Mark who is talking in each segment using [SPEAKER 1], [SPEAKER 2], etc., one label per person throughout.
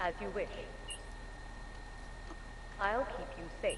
[SPEAKER 1] As you wish. I'll keep you safe.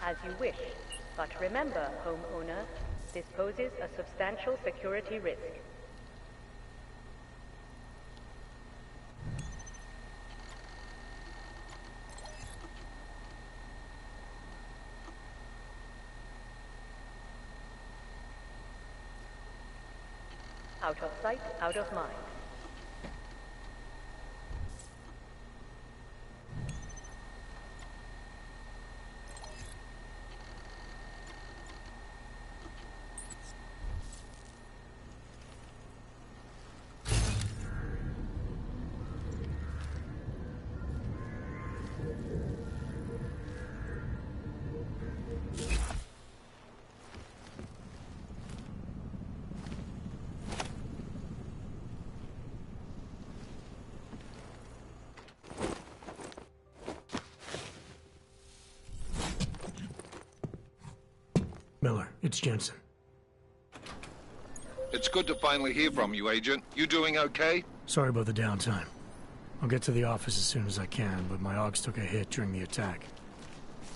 [SPEAKER 1] As you wish. But remember, homeowner, this poses a substantial security risk. Out of sight, out of mind.
[SPEAKER 2] Miller, it's Jensen.
[SPEAKER 3] It's good to finally hear from you, Agent. You doing okay?
[SPEAKER 2] Sorry about the downtime. I'll get to the office as soon as I can, but my AUGs took a hit during the attack.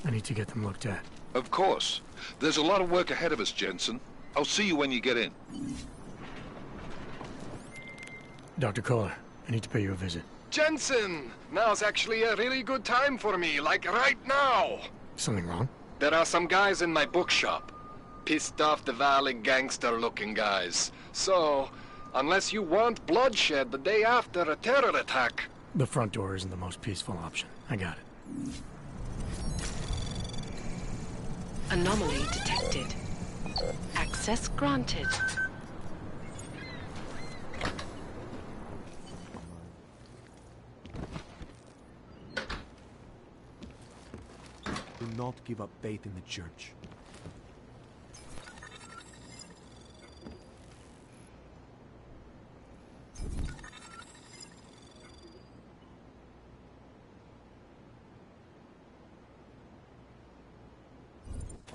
[SPEAKER 2] I need to get them looked at.
[SPEAKER 3] Of course. There's a lot of work ahead of us, Jensen. I'll see you when you get in.
[SPEAKER 2] Dr. Kohler, I need to pay you a visit.
[SPEAKER 4] Jensen! Now's actually a really good time for me, like right now!
[SPEAKER 2] Something wrong?
[SPEAKER 4] There are some guys in my bookshop. Pissed off the Valley gangster-looking guys. So, unless you want bloodshed the day after a terror attack...
[SPEAKER 2] The front door isn't the most peaceful option. I got it.
[SPEAKER 5] Anomaly detected. Access granted.
[SPEAKER 6] Do not give up faith in the church.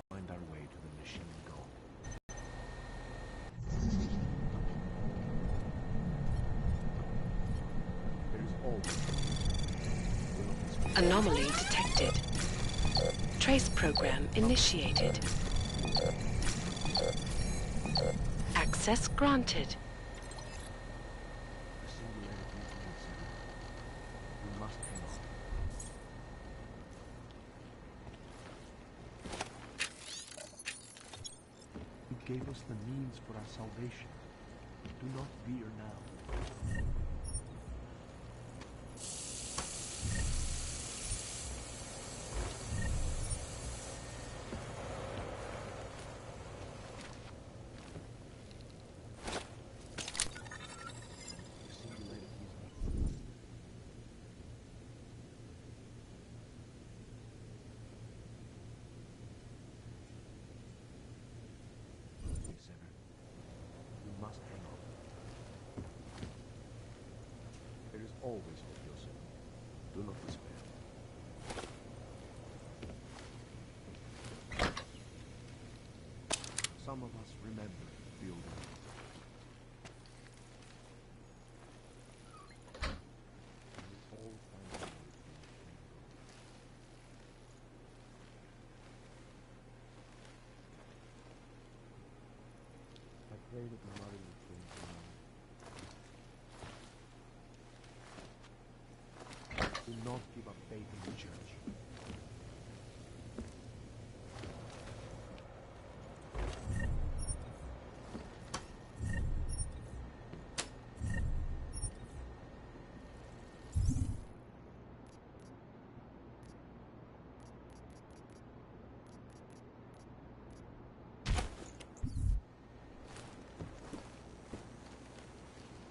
[SPEAKER 6] Find our way to the machine goal. There is always
[SPEAKER 5] Anomaly detected. Trace program initiated. Access granted.
[SPEAKER 6] the singularity of the incident. We must hang on. gave us the means for our salvation. Do not fear now. Always hope, Joseph. Do not despair. Some of us remember building. All find a way. I pray that the mother will change her mind. Do not give up faith in the church.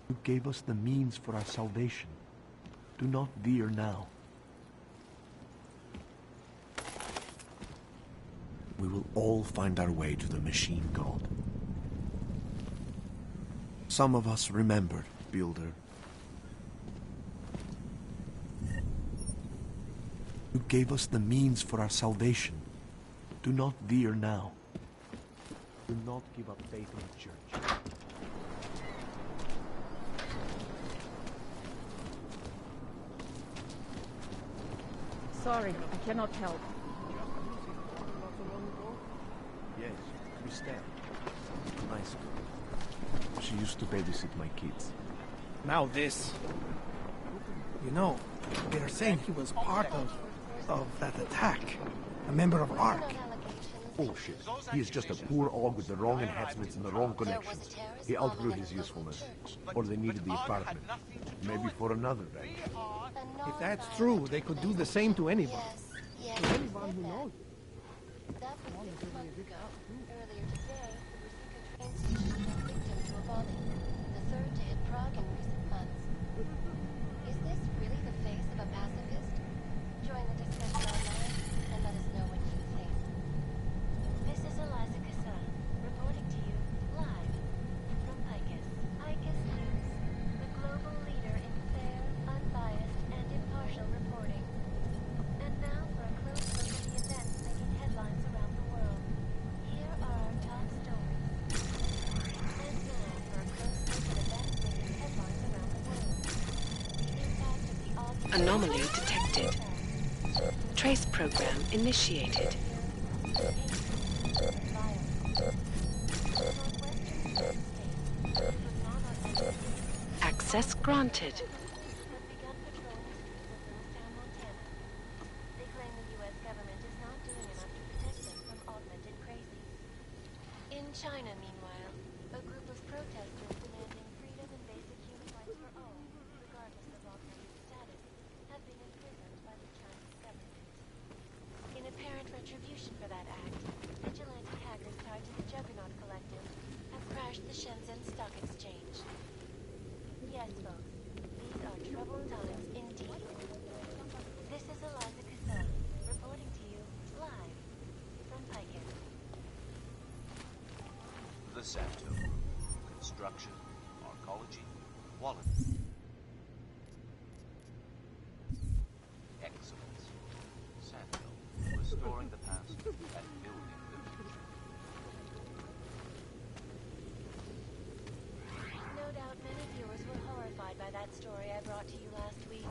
[SPEAKER 6] You gave us the means for our salvation. Do not veer now. We will all find our way to the machine god. Some of us remembered, Builder. You gave us the means for our salvation. Do not veer now. Do not give up faith in the church.
[SPEAKER 7] Sorry, I cannot help.
[SPEAKER 6] Yes, Christelle. Nice girl. She used to babysit my kids.
[SPEAKER 8] Now this. You know, they're saying he was part of that attack. A member of ARC.
[SPEAKER 6] Bullshit. He is just a poor og with the wrong enhancements and the wrong connections. He outgrew his usefulness. Or they needed the apartment. Maybe for another day.
[SPEAKER 8] If that's true, they could do the same to anyone.
[SPEAKER 9] Yes.
[SPEAKER 8] To anyone who knows.
[SPEAKER 9] That was 6 months ago. Earlier today, the Rusika train station fell victim to a bombing. The third to hit Prague in recent months. Is this really the face of a pacifist? Join the discussion online and let us know what you think. This is Eliza Cassan, reporting to you live from ICUS. ICUS News, the global leader in fair, unbiased, and impartial reporting. And now for a close look at the events making headlines around the world. Here are our top stories. And now for a close look at events making headlines around the world. The impact of the August...
[SPEAKER 5] Anomaly detected. Trace program initiated. Access granted.
[SPEAKER 9] They claim the U.S. government is not doing enough to protect them from augmented crazies. In China, meanwhile, a group of protesters demanding freedom and basic human rights for all, regardless of augmented status, have been imprisoned by the Chinese government. In apparent retribution for that act, vigilante hackers tied to the Juggernaut Collective have crashed the Shenzhen Stock Exchange. Yes, folks, these are troubled times indeed. This is Eliza Cassan, reporting to you live from Picus.
[SPEAKER 10] The Santo Group. Construction, arcology, quality. Excellence. Santo, restoring the past and building the future.
[SPEAKER 9] No doubt many viewers were horrified by that story I brought to you last week,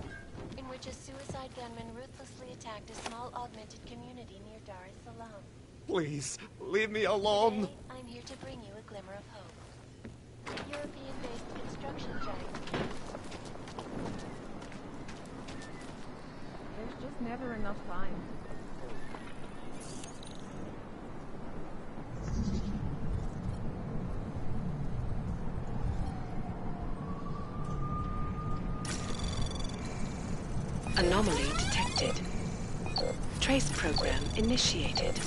[SPEAKER 9] in which a suicide gunman ruthlessly attacked a small augmented community near Dar es Salaam.
[SPEAKER 6] Please, leave me alone.
[SPEAKER 9] Today, I'm here to bring you a glimmer of hope. European-based construction giants.
[SPEAKER 7] There's just never enough time.
[SPEAKER 5] Anomaly detected. Trace program initiated.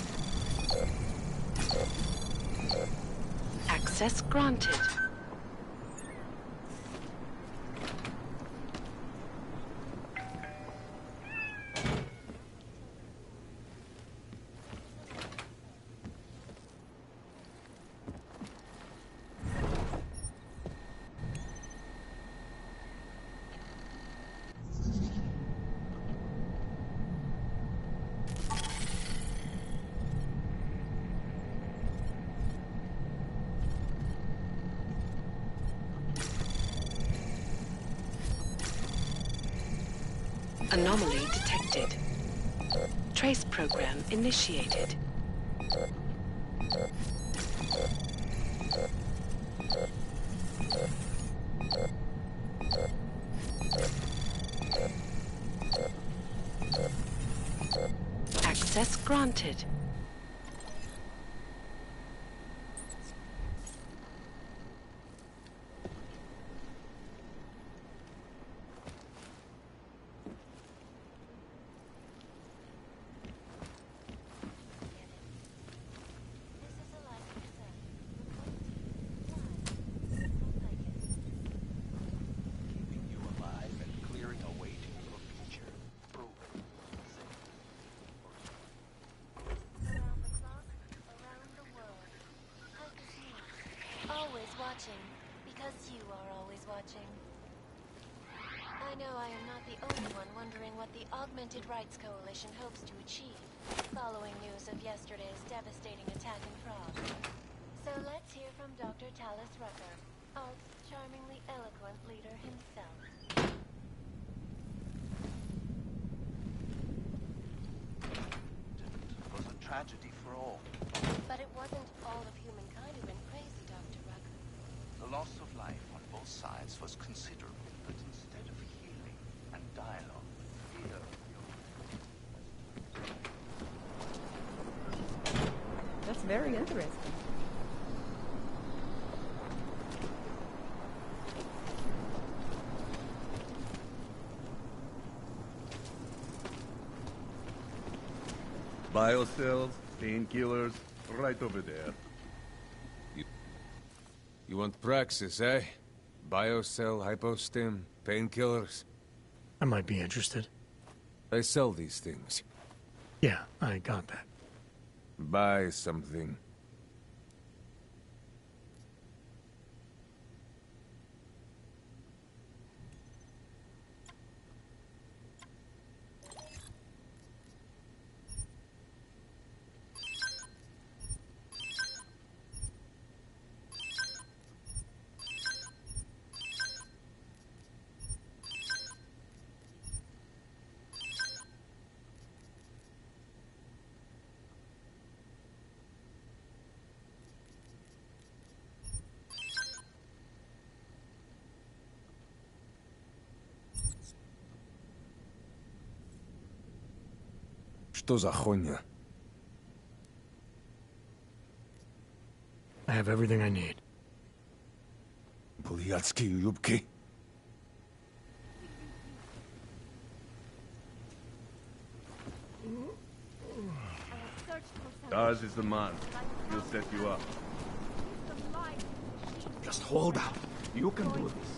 [SPEAKER 5] Access granted. Anomaly detected. Trace program initiated. Access granted.
[SPEAKER 9] Watching, because you are always watching. I know I am not the only one wondering what the Augmented Rights Coalition hopes to achieve, following news of yesterday's devastating attack in Prague. So let's hear from Dr. Talis Rucker, Alt's charmingly eloquent leader himself.
[SPEAKER 10] It was a tragedy for all.
[SPEAKER 9] But it wasn't all of humankind who went crazy, Dr. Rucker.
[SPEAKER 10] The loss of life on both sides was considerable, but instead of healing and dialogue, fear.
[SPEAKER 7] That's very interesting.
[SPEAKER 11] Biocells, painkillers, right over there.
[SPEAKER 12] You want Praxis, eh? Biocell, hypostim, painkillers?
[SPEAKER 2] I might be interested.
[SPEAKER 12] I sell these things.
[SPEAKER 2] Yeah, I got that.
[SPEAKER 12] Buy something. Что за хуйня?
[SPEAKER 2] I have everything I need.
[SPEAKER 12] Блядские юбки.
[SPEAKER 11] Daz is the man. He'll set you up.
[SPEAKER 8] Just hold out. You can do this.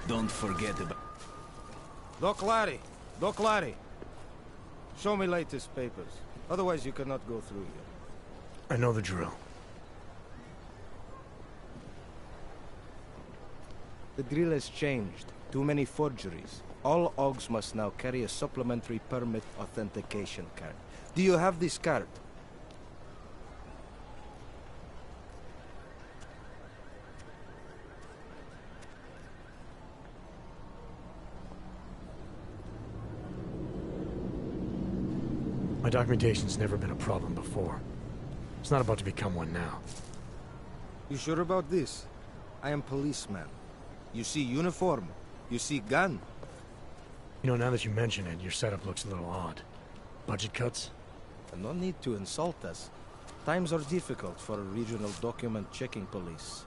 [SPEAKER 13] Don't forget about...
[SPEAKER 14] Doc Larry. Show me latest papers. Otherwise you cannot go through here.
[SPEAKER 2] I know the drill.
[SPEAKER 14] The drill has changed. Too many forgeries. All AUGs must now carry a supplementary permit authentication card. Do you have this card?
[SPEAKER 2] documentation's never been a problem before. It's not about to become one now.
[SPEAKER 14] You sure about this? I am policeman. You see uniform, you see gun.
[SPEAKER 2] You know, now that you mention it, your setup looks a little odd. Budget cuts?
[SPEAKER 14] No need to insult us. Times are difficult for a regional document checking police.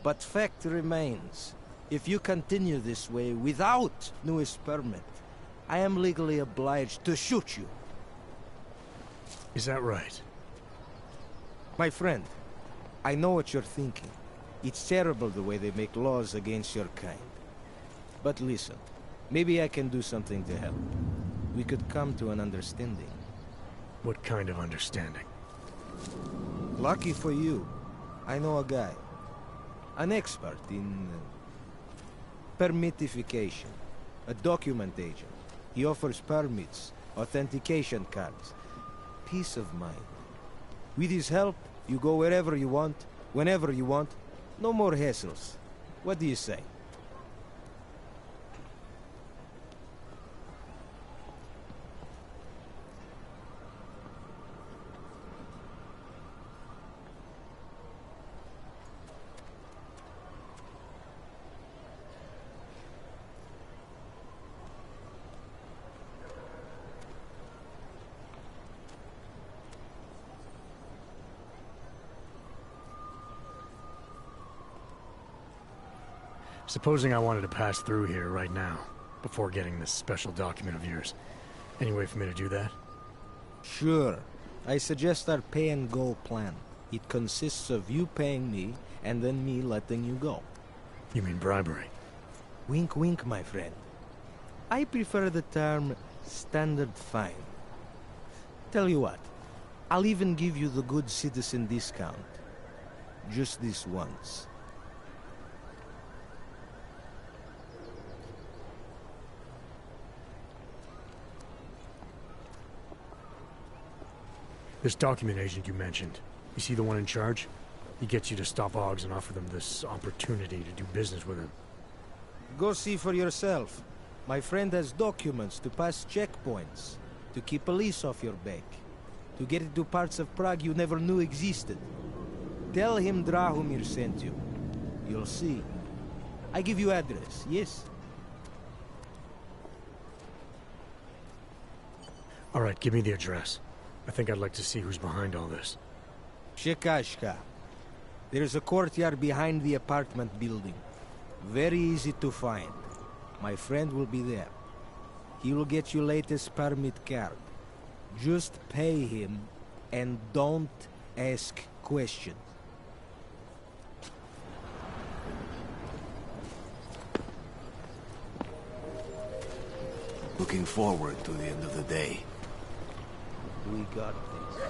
[SPEAKER 14] But fact remains, if you continue this way without newest permit, I am legally obliged to shoot you.
[SPEAKER 2] Is that right?
[SPEAKER 14] My friend, I know what you're thinking. It's terrible the way they make laws against your kind. But listen, maybe I can do something to help. We could come to an understanding.
[SPEAKER 2] What kind of understanding?
[SPEAKER 14] Lucky for you, I know a guy. An expert in permitification. A document agent. He offers permits, authentication cards. Peace of mind. With his help, you go wherever you want, whenever you want. No more hassles. What do you say?
[SPEAKER 2] Supposing I wanted to pass through here right now, before getting this special document of yours. Any way for me to do that?
[SPEAKER 14] Sure. I suggest our pay-and-go plan. It consists of you paying me, and then me letting you go.
[SPEAKER 2] You mean bribery?
[SPEAKER 14] Wink, wink, my friend. I prefer the term standard fine. Tell you what, I'll even give you the good citizen discount. Just this once.
[SPEAKER 2] This document agent you mentioned, you see the one in charge? He gets you to stop Oggs and offer them this opportunity to do business with him.
[SPEAKER 14] Go see for yourself. My friend has documents to pass checkpoints, to keep police off your back, to get into parts of Prague you never knew existed. Tell him Drahomir sent you. You'll see. I give you address, yes?
[SPEAKER 2] All right, give me the address. I think I'd like to see who's behind all this.
[SPEAKER 14] Shekashka. There's a courtyard behind the apartment building. Very easy to find. My friend will be there. He will get you latest permit card. Just pay him and don't ask questions.
[SPEAKER 13] Looking forward to the end of the day.
[SPEAKER 14] We got this.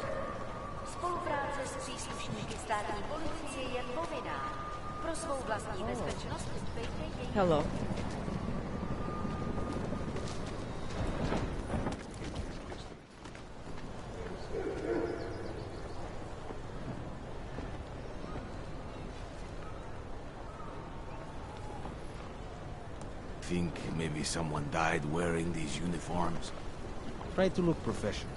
[SPEAKER 15] Spolupráce s příslušníky státní policie je povinná. Pro svou vlastní bezpečnost uspějte její...
[SPEAKER 7] Hello.
[SPEAKER 13] Think maybe someone died wearing these uniforms?
[SPEAKER 14] Try to look professional.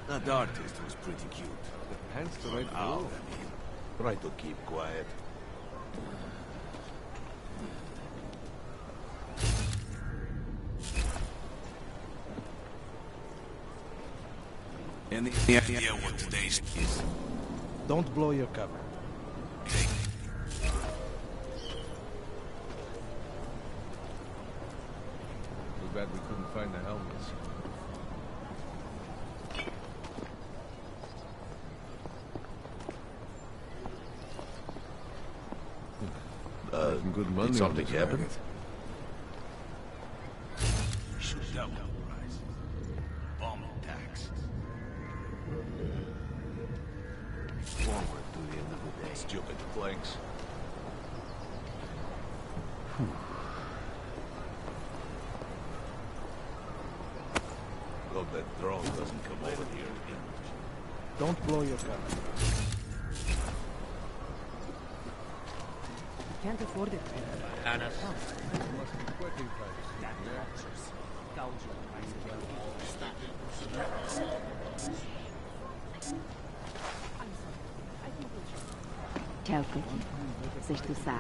[SPEAKER 13] That artist was pretty cute. The pants the right out, I mean. Try to keep quiet. Any idea what today's is?
[SPEAKER 14] Don't blow your cover.
[SPEAKER 11] Too bad we couldn't find the helmets. Good money.
[SPEAKER 3] Something happened?
[SPEAKER 13] Should double prices. Bomb tax. Forward to the end of the day.
[SPEAKER 3] Stupid planks.
[SPEAKER 13] Hope that drone doesn't come over here again.
[SPEAKER 14] Don't blow your cover.
[SPEAKER 7] Can't afford it.
[SPEAKER 11] Anna.
[SPEAKER 16] Ciao, petit. C'est tout ça.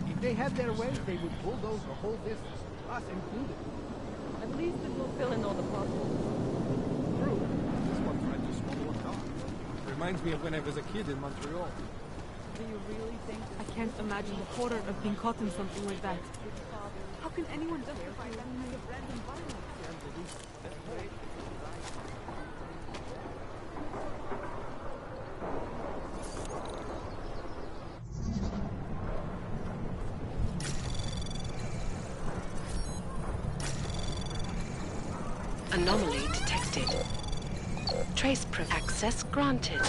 [SPEAKER 8] If they had their way, they would bulldoze the whole business, us included.
[SPEAKER 7] At least it will fill in all the potholes.
[SPEAKER 8] True. This one tried to swallow a car. Reminds me of when I was a kid in Montreal.
[SPEAKER 7] Do you really think? I can't imagine the horror of being caught in something like that. How can anyone justify that kind of random violence?
[SPEAKER 5] Anomaly detected. Trace access granted.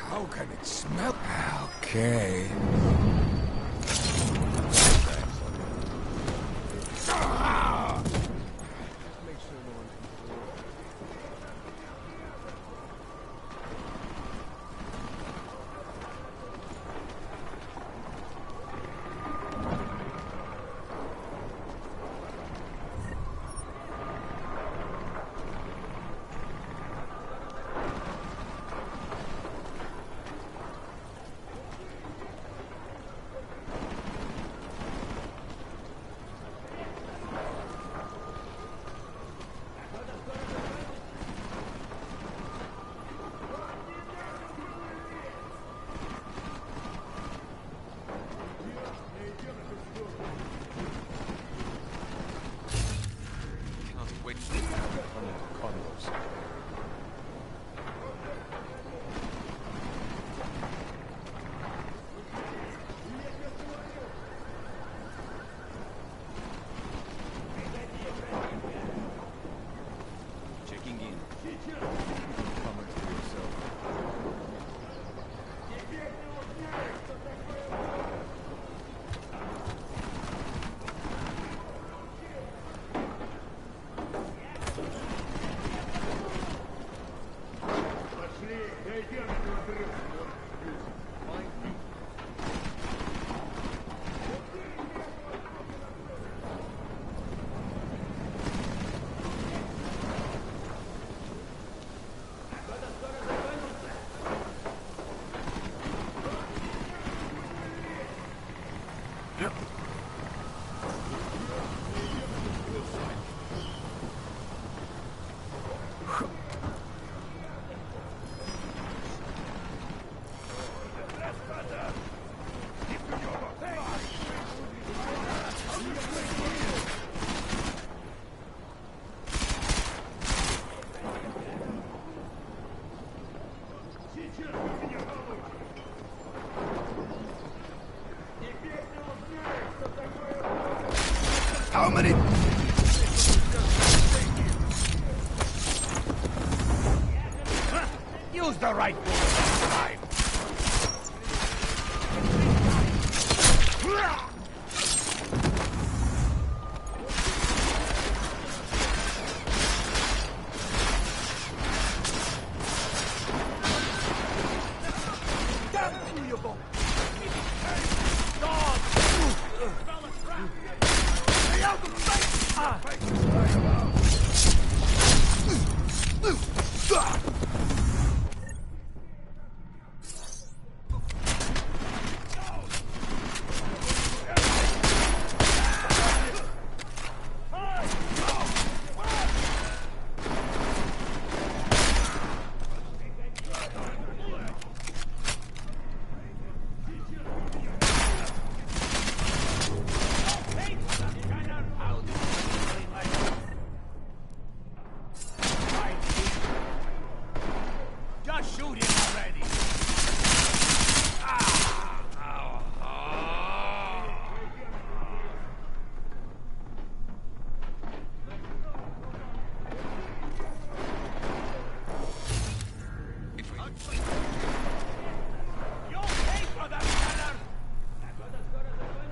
[SPEAKER 12] How can it smell? Okay. How many? Use the right word this time.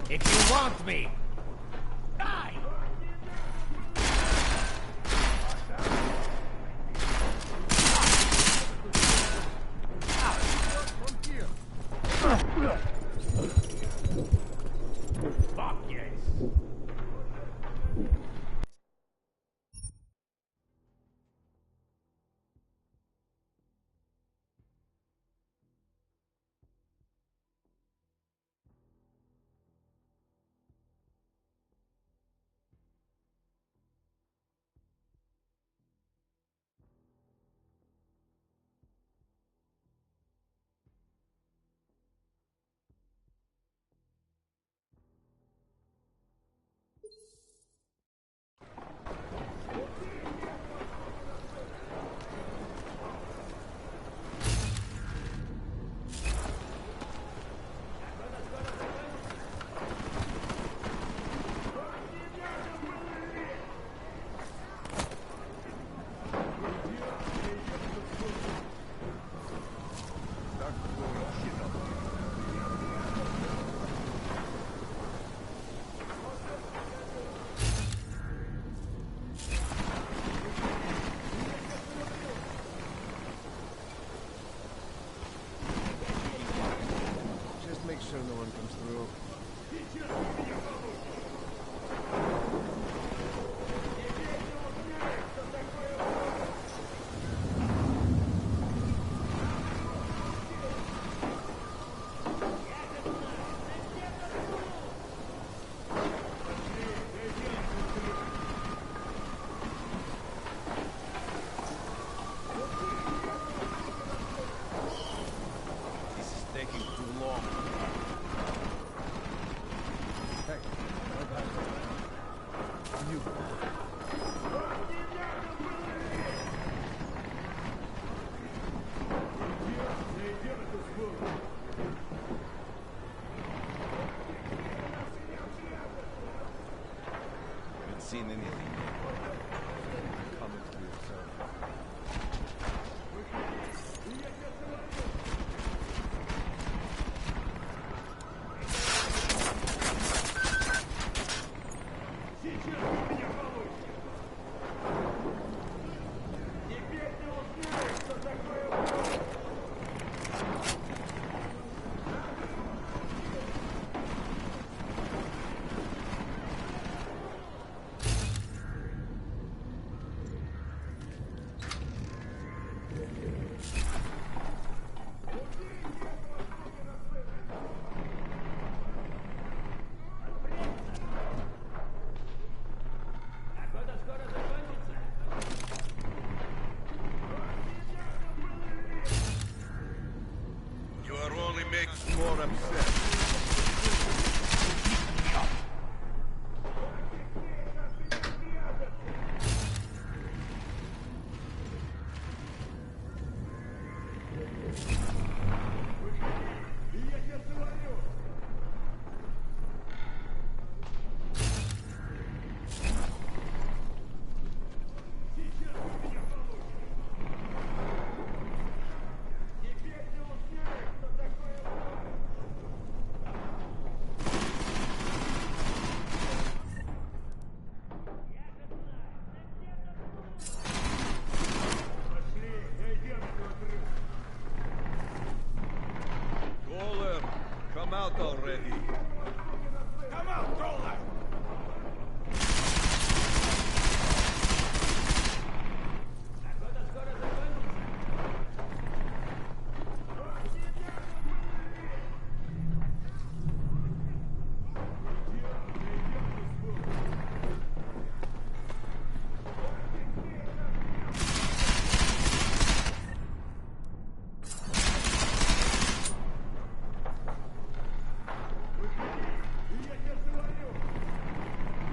[SPEAKER 12] If you want me, die! Fuck yes!
[SPEAKER 11] Sure no one comes through.
[SPEAKER 13] This is taking too long. Haven't seen anything yet. Comment for yourself.
[SPEAKER 11] Makes more upset. Come out already. Come out, Troller!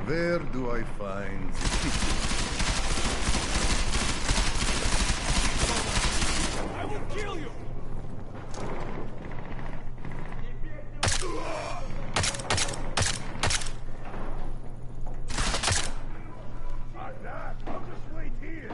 [SPEAKER 17] Where do I find the kitchen?
[SPEAKER 11] I will kill you! Like that? I'll just wait here.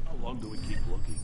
[SPEAKER 13] How long do we keep looking?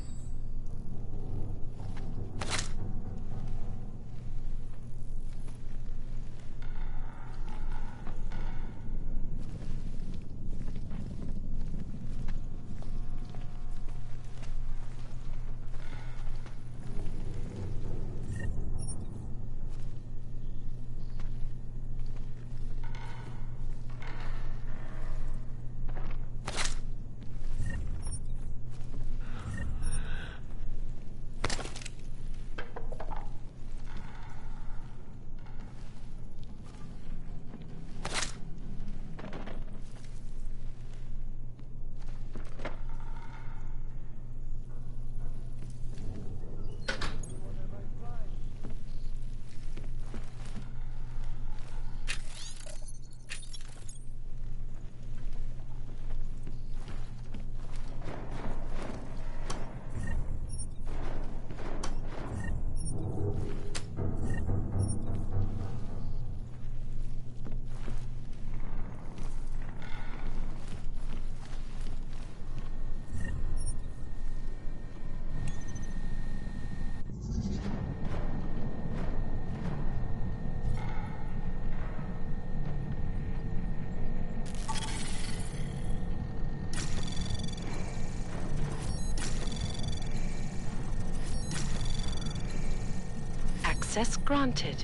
[SPEAKER 5] Access granted.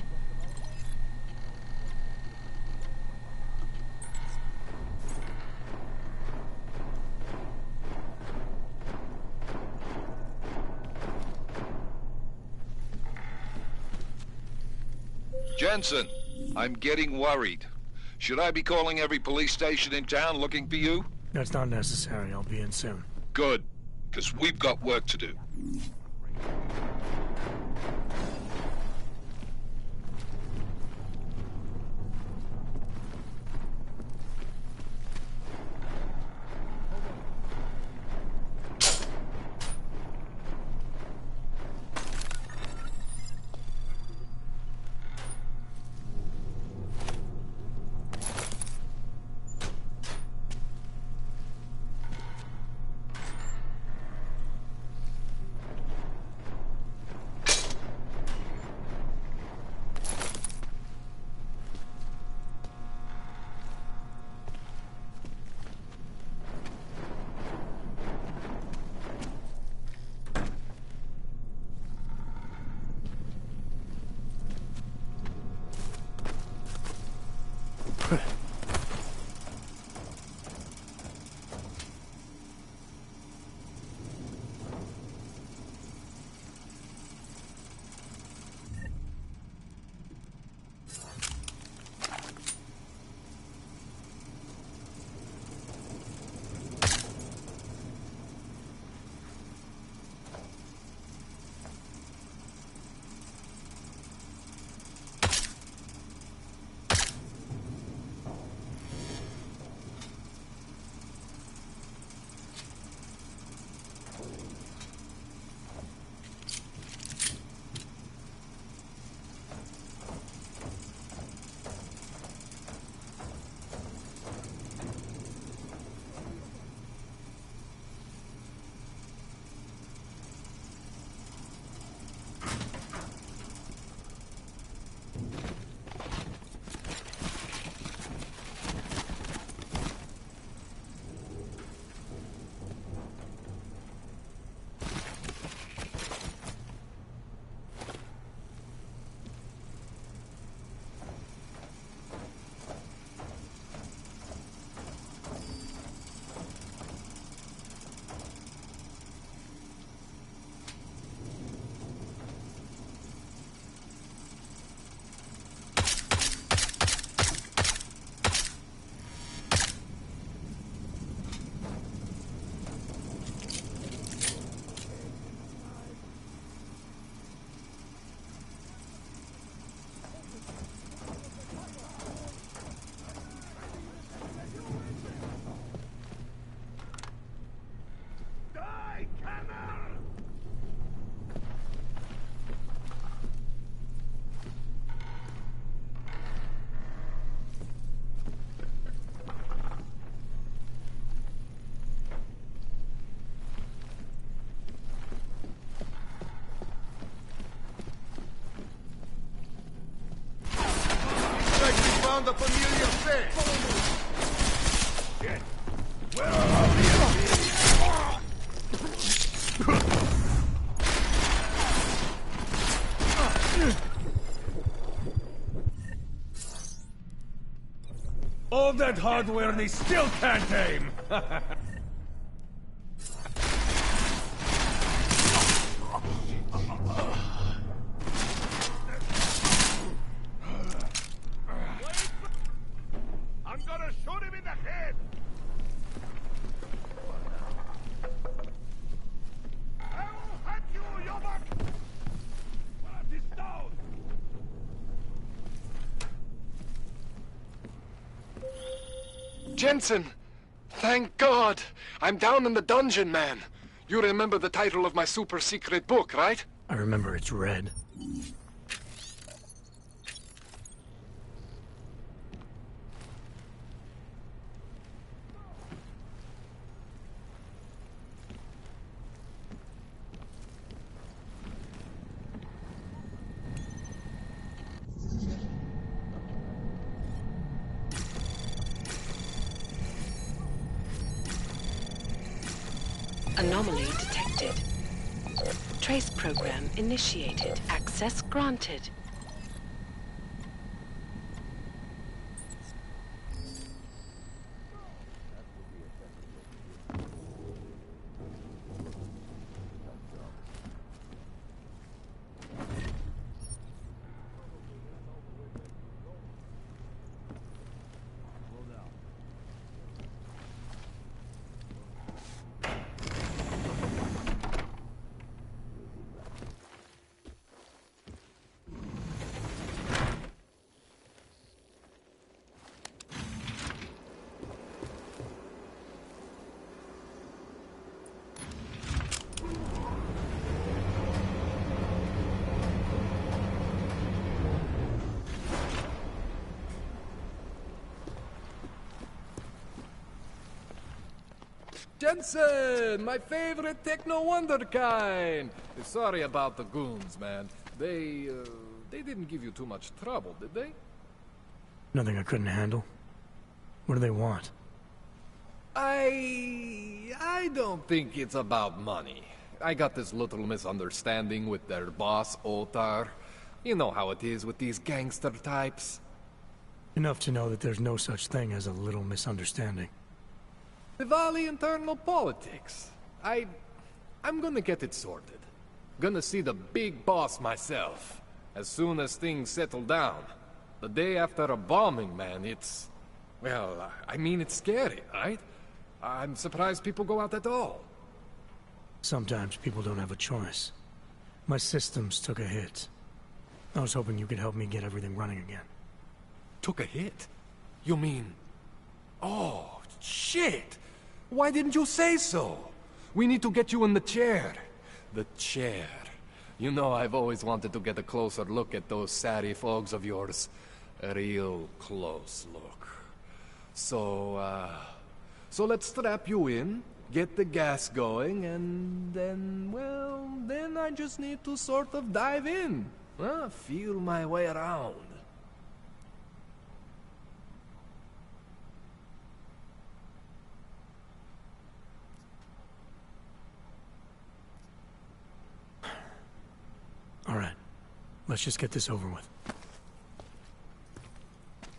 [SPEAKER 3] Jensen, I'm getting worried. Should I be calling every police station in town looking for you?
[SPEAKER 2] That's not necessary. I'll be in soon.
[SPEAKER 3] Good, because we've got work to do.
[SPEAKER 17] found a familiar face.
[SPEAKER 12] Shit. Where are all the all that hardware and they still can't aim!
[SPEAKER 11] I'm gonna shoot him in the head! I will hurt you, Yobak! Put this down!
[SPEAKER 4] Jensen! Thank God! I'm down in the dungeon, man. You remember the title of my super secret book, right?
[SPEAKER 2] I remember it's red.
[SPEAKER 5] Anomaly detected. Trace program initiated. Access granted.
[SPEAKER 4] Jensen, my favorite techno wonderkind. Sorry about the goons, man. They didn't give you too much trouble, did they?
[SPEAKER 2] Nothing I couldn't handle. What do they want?
[SPEAKER 4] I don't think it's about money. I got this little misunderstanding with their boss, Otar. You know how it is with these gangster types.
[SPEAKER 2] Enough to know that there's no such thing as a little misunderstanding.
[SPEAKER 4] Diwali internal politics. I'm gonna get it sorted. Gonna see the big boss myself. As soon as things settle down. The day after a bombing, man, it's... Well, I mean, it's scary, right? I'm surprised people go out at all.
[SPEAKER 2] Sometimes people don't have a choice. My systems took a hit. I was hoping you could help me get everything running again.
[SPEAKER 4] Took a hit? You mean... Oh, shit! Why didn't you say so? We need to get you in the chair. The chair. You know I've always wanted to get a closer look at those satty fogs of yours. A real close look. So let's strap you in, get the gas going, and then, well, then I just need to sort of dive in. Feel my way around.
[SPEAKER 2] All right, let's just get this over with.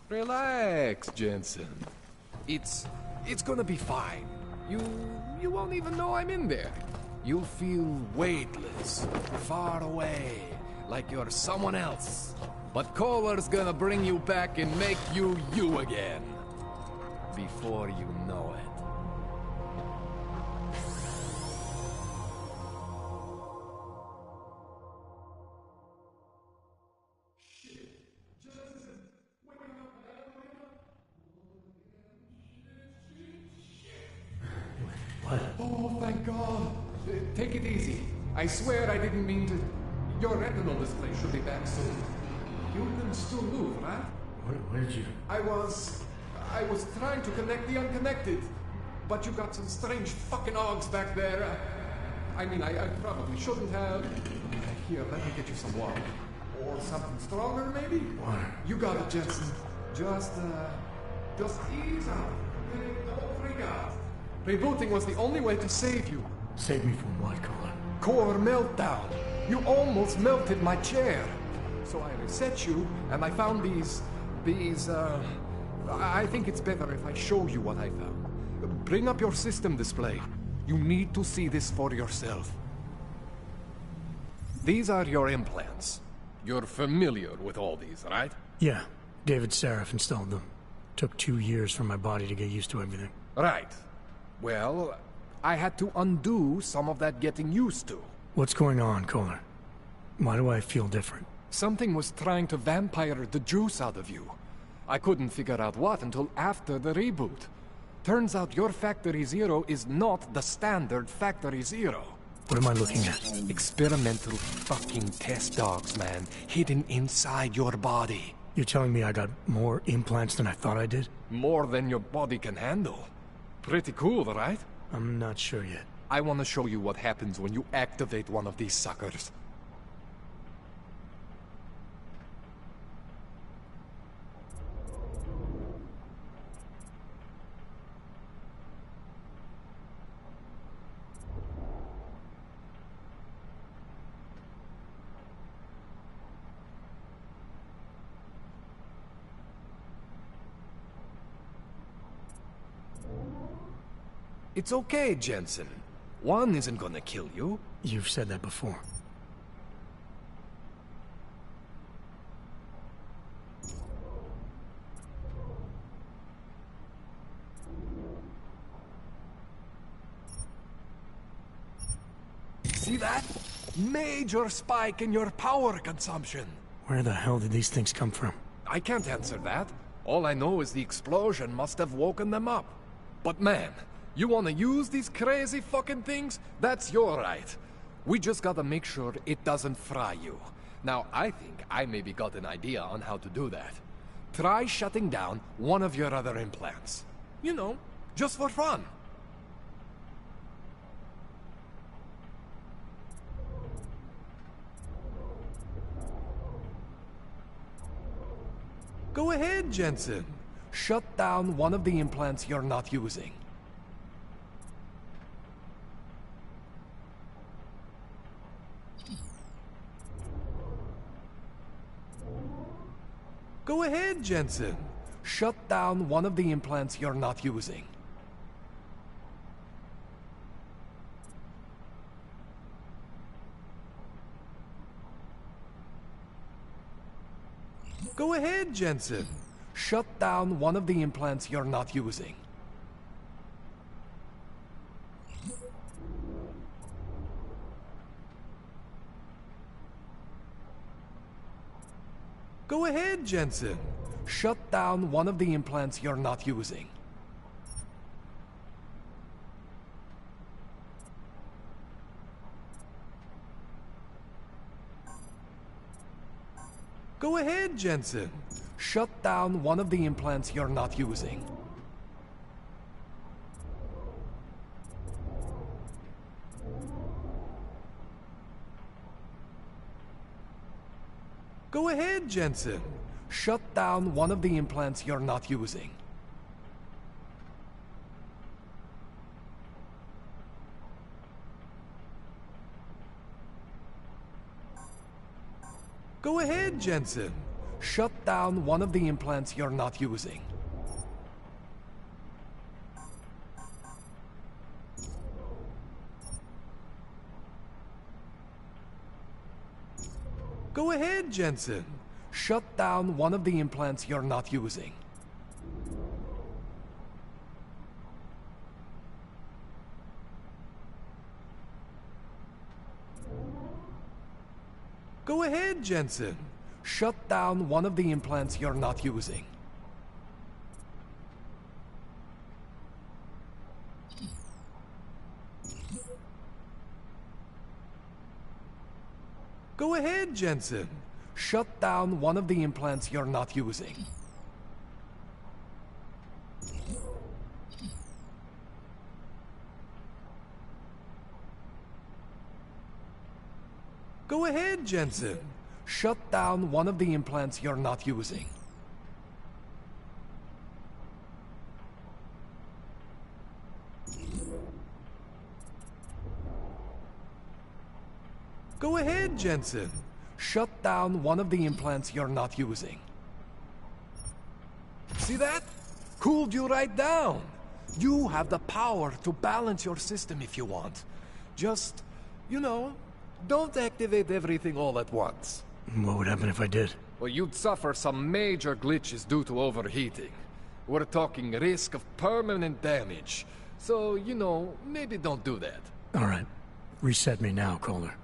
[SPEAKER 4] Relax, Jensen. It's gonna be fine. You won't even know I'm in there. You'll feel weightless, far away, like you're someone else. But Kohler's gonna bring you back and make you you again. Before you know it.
[SPEAKER 2] What?
[SPEAKER 4] Oh, thank God. Take it easy. I swear I didn't mean to... Your retinal display should be back soon. You can still move, right?
[SPEAKER 2] Where did you...
[SPEAKER 4] I was trying to connect the unconnected. But you got some strange fucking ogs back there. I mean, I probably shouldn't have. Here, let me get you some water. Or something stronger, maybe?
[SPEAKER 2] Water.
[SPEAKER 4] You got it, Jensen. Just ease up. Don't freak out. Rebooting was the only way to save you.
[SPEAKER 2] Save me from what, Kohler?
[SPEAKER 4] Core meltdown. You almost melted my chair. So I reset you, and I found these... I think it's better if I show you what I found. Bring up your system display. You need to see this for yourself. These are your implants. You're familiar with all these, right?
[SPEAKER 2] Yeah. David Seraph installed them. Took 2 years for my body to get used to everything.
[SPEAKER 4] Right. Well, I had to undo some of that getting used to.
[SPEAKER 2] What's going on, Kohler? Why do I feel different?
[SPEAKER 4] Something was trying to vampire the juice out of you. I couldn't figure out what until after the reboot. Turns out your Factory Zero is not the standard Factory Zero.
[SPEAKER 2] What am I looking at?
[SPEAKER 4] Experimental fucking test dogs, man. Hidden inside your body.
[SPEAKER 2] You're telling me I got more implants than I thought I did?
[SPEAKER 4] More than your body can handle. Pretty cool, right?
[SPEAKER 2] I'm not sure yet.
[SPEAKER 4] I want to show you what happens when you activate one of these suckers. It's okay, Jensen. One isn't gonna kill you.
[SPEAKER 2] You've said that before.
[SPEAKER 4] See that? Major spike in your power consumption.
[SPEAKER 2] Where the hell did these things come from?
[SPEAKER 4] I can't answer that. All I know is the explosion must have woken them up. But man, you wanna use these crazy fucking things? That's your right. We just gotta make sure it doesn't fry you. Now, I think I maybe got an idea on how to do that. Try shutting down one of your other implants. You know, just for fun. Go ahead, Jensen. Shut down one of the implants you're not using. Go ahead, Jensen. Shut down one of the implants you're not using. Go ahead, Jensen. Shut down one of the implants you're not using. Go ahead, Jensen. Shut down one of the implants you're not using. Go ahead, Jensen. Shut down one of the implants you're not using. Go ahead, Jensen. Shut down one of the implants you're not using. Go ahead, Jensen. Shut down one of the implants you're not using. Go ahead, Jensen. Shut down one of the implants you're not using. Go ahead, Jensen. Shut down one of the implants you're not using. Go ahead, Jensen. Shut down one of the implants you're not using. Go ahead, Jensen. Shut down one of the implants you're not using. ahead, Jensen. Shut down one of the implants you're not using. See that? Cooled you right down. You have the power to balance your system if you want. Just, you know, don't activate everything all at once.
[SPEAKER 2] What would happen if I did?
[SPEAKER 4] Well, you'd suffer some major glitches due to overheating. We're talking risk of permanent damage. So, you know, maybe don't do that.
[SPEAKER 2] All right. Reset me now, Kohler.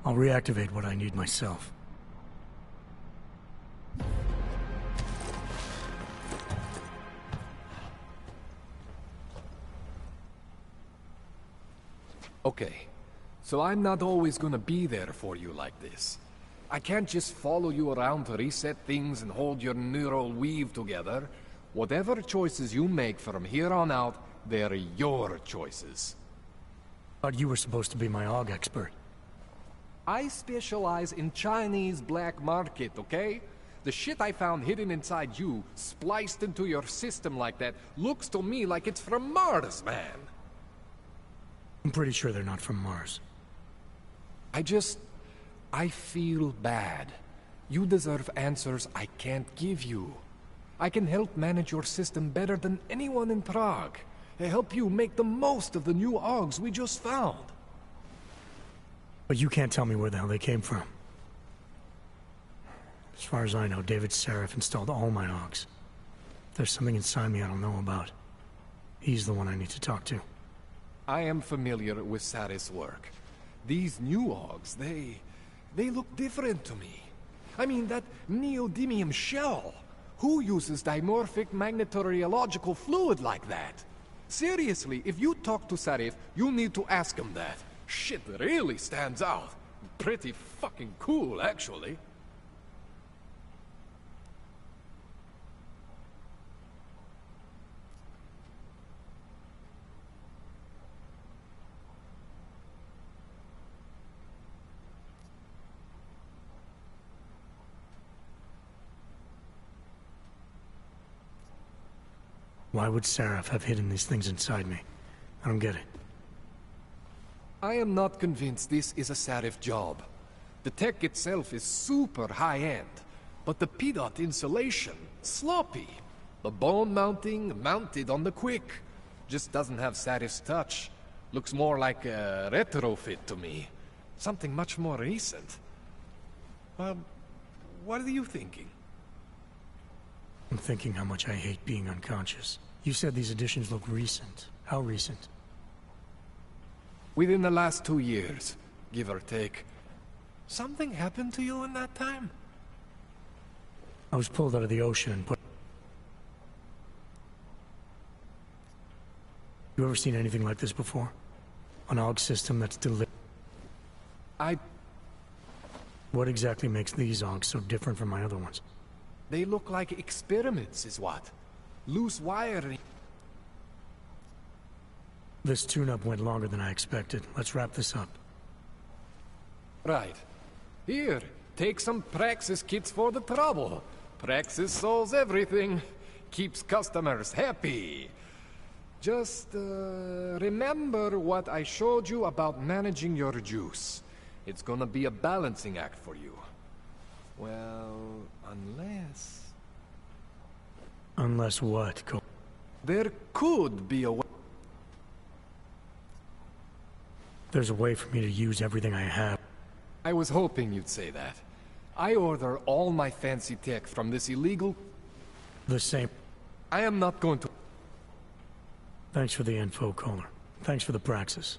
[SPEAKER 2] I'll reactivate what I need myself.
[SPEAKER 4] Okay, so I'm not always gonna be there for you like this. I can't just follow you around to reset things and hold your neural weave together. Whatever choices you make from here on out, they're your choices.
[SPEAKER 2] Thought you were supposed to be my AUG expert.
[SPEAKER 4] I specialize in Chinese black market, okay? The shit I found hidden inside you, spliced into your system like that, looks to me like it's from Mars, man.
[SPEAKER 2] I'm pretty sure they're not from Mars.
[SPEAKER 4] I feel bad. You deserve answers I can't give you. I can help manage your system better than anyone in Prague. I help you make the most of the new AUGs we just found.
[SPEAKER 2] But you can't tell me where the hell they came from. As far as I know, David Seraph installed all my AUGs. If there's something inside me I don't know about, he's the one I need to talk to.
[SPEAKER 4] I am familiar with Sarah's work. These new AUGs, they look different to me. I mean, that neodymium shell. Who uses dimorphic magnetorheological fluid like that? Seriously, if you talk to Sarif, you need to ask him that. Shit really stands out. Pretty fucking cool, actually.
[SPEAKER 2] Why would Seraph have hidden these things inside me? I don't get it.
[SPEAKER 4] I am not convinced this is a Sarif job. The tech itself is super high-end, but the PDOT insulation, sloppy. The bone mounting, mounted on the quick. Just doesn't have Sarif's touch. Looks more like a retrofit to me. Something much more recent. What are you thinking?
[SPEAKER 2] I'm thinking how much I hate being unconscious. You said these additions look recent. How recent?
[SPEAKER 4] Within the last 2 years, give or take. Something happened to you in that time?
[SPEAKER 2] I was pulled out of the ocean and put... You ever seen anything like this before? An AUG system that's delivered... What exactly makes these AUGs so different from my other ones?
[SPEAKER 4] They look like experiments, is what? Loose wiring.
[SPEAKER 2] This tune-up went longer than I expected. Let's wrap this up.
[SPEAKER 4] Right. Here, take some Praxis kits for the trouble. Praxis solves everything. Keeps customers happy. Just, remember what I showed you about managing your juice. It's gonna be a balancing act for you. Well, unless...
[SPEAKER 2] Unless what, Cole?
[SPEAKER 4] There could be a way...
[SPEAKER 2] There's a way for me to use everything I have.
[SPEAKER 4] I was hoping you'd say that. I order all my fancy tech from this illegal...
[SPEAKER 2] The same...
[SPEAKER 4] I am not going to...
[SPEAKER 2] Thanks for the info, Kohler. Thanks for the praxis.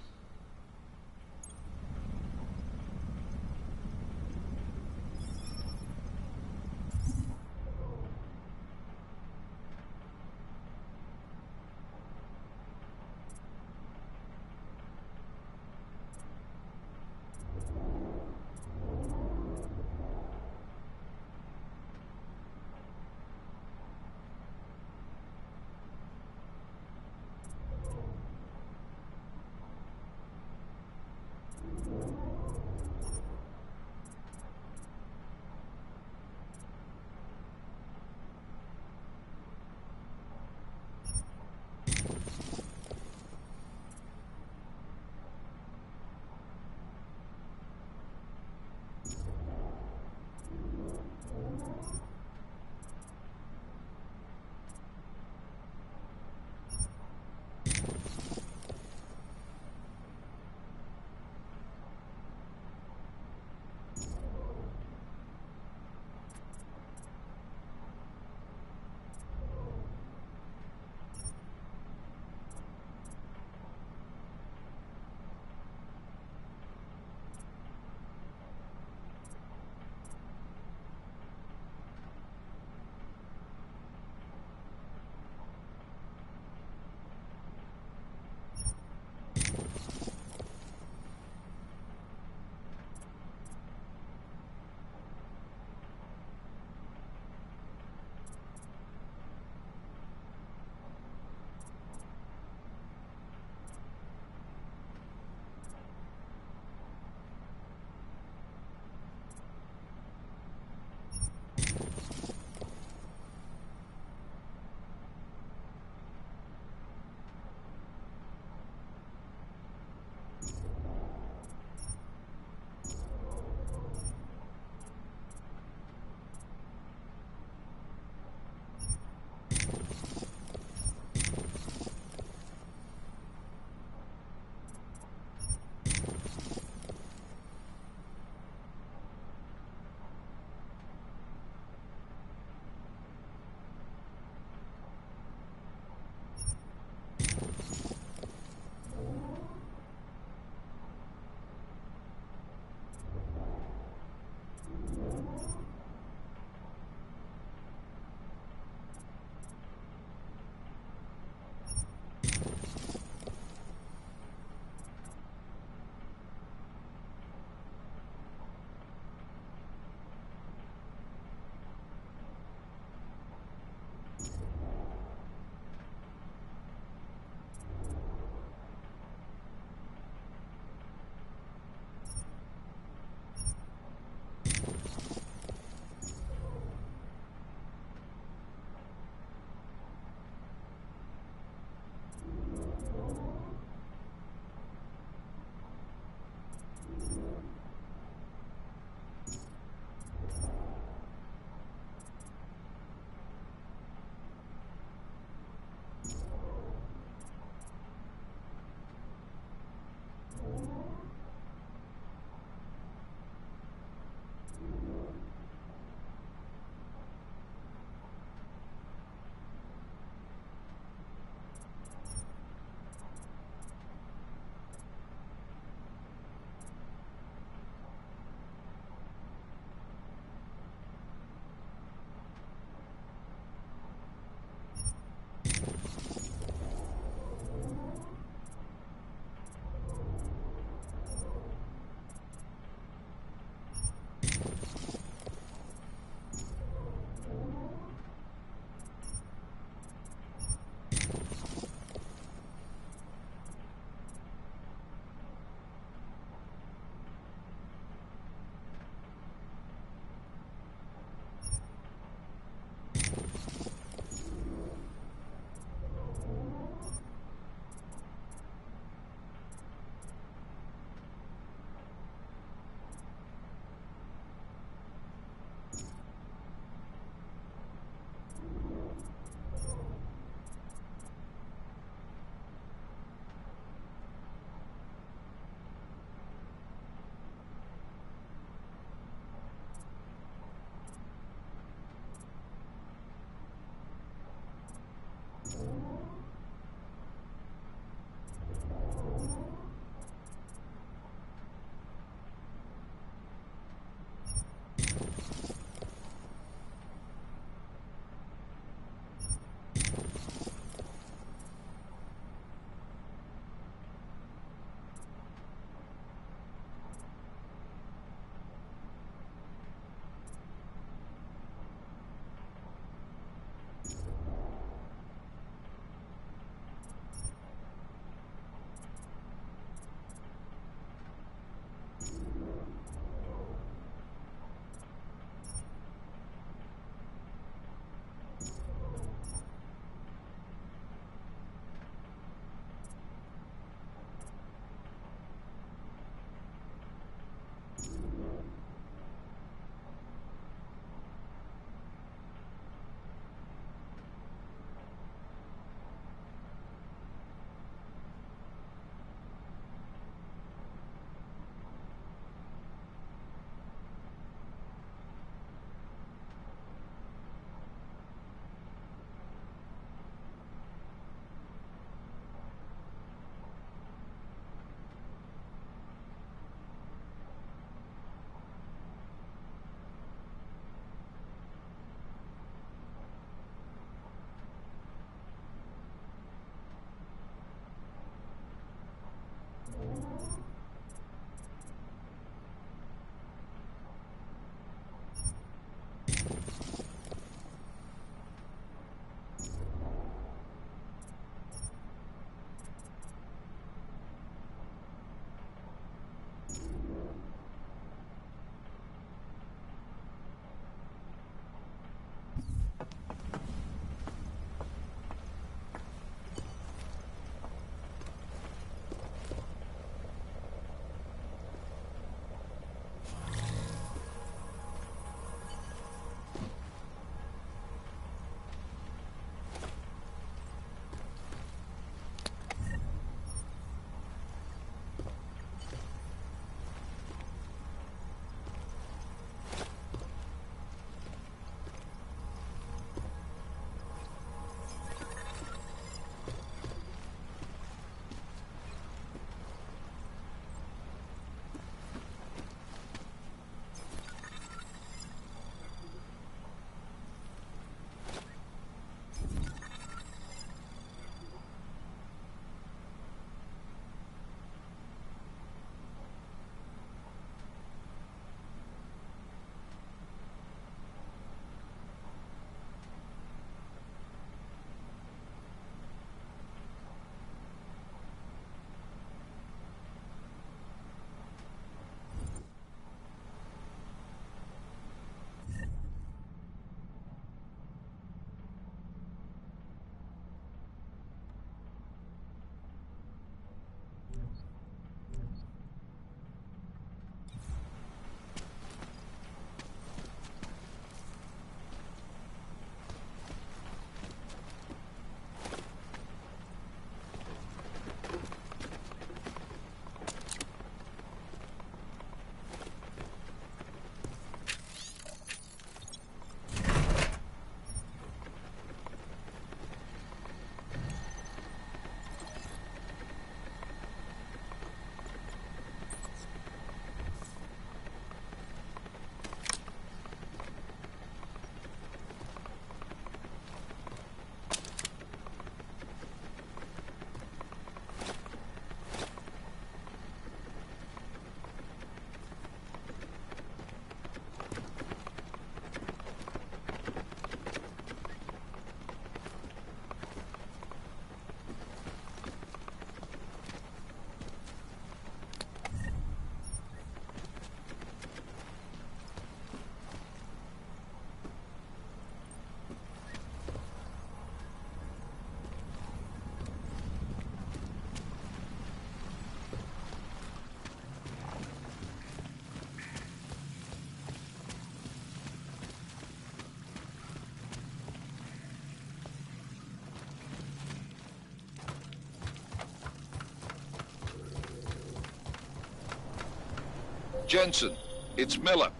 [SPEAKER 3] Jensen, it's Miller.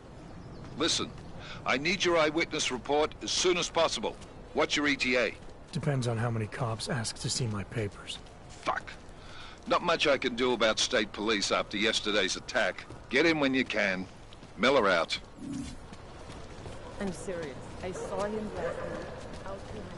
[SPEAKER 3] Listen, I need your eyewitness report as soon as possible. What's your ETA?
[SPEAKER 2] Depends on how many cops ask to see my papers.
[SPEAKER 3] Fuck. Not much I can do about state police after yesterday's attack. Get in when you can. Miller out.
[SPEAKER 7] I'm serious. I saw him last night. Out to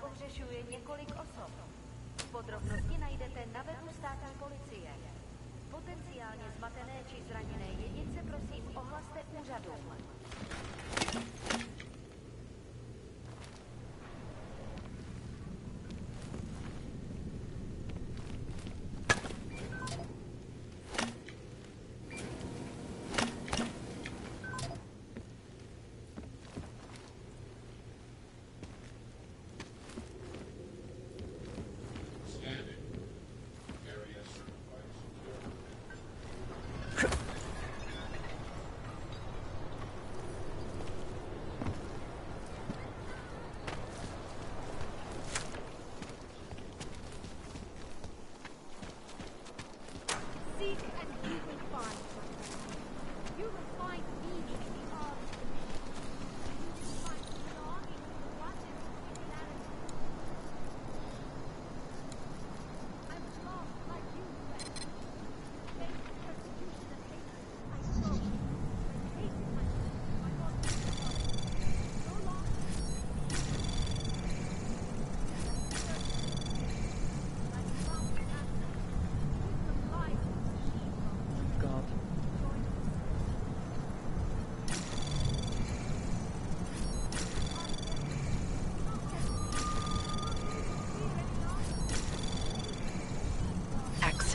[SPEAKER 15] pohřešuje několik osob. Podrobnosti najdete na webu státní policie. Potenciálně zmatené či zraněné jedince prosím ohlaste úřadům.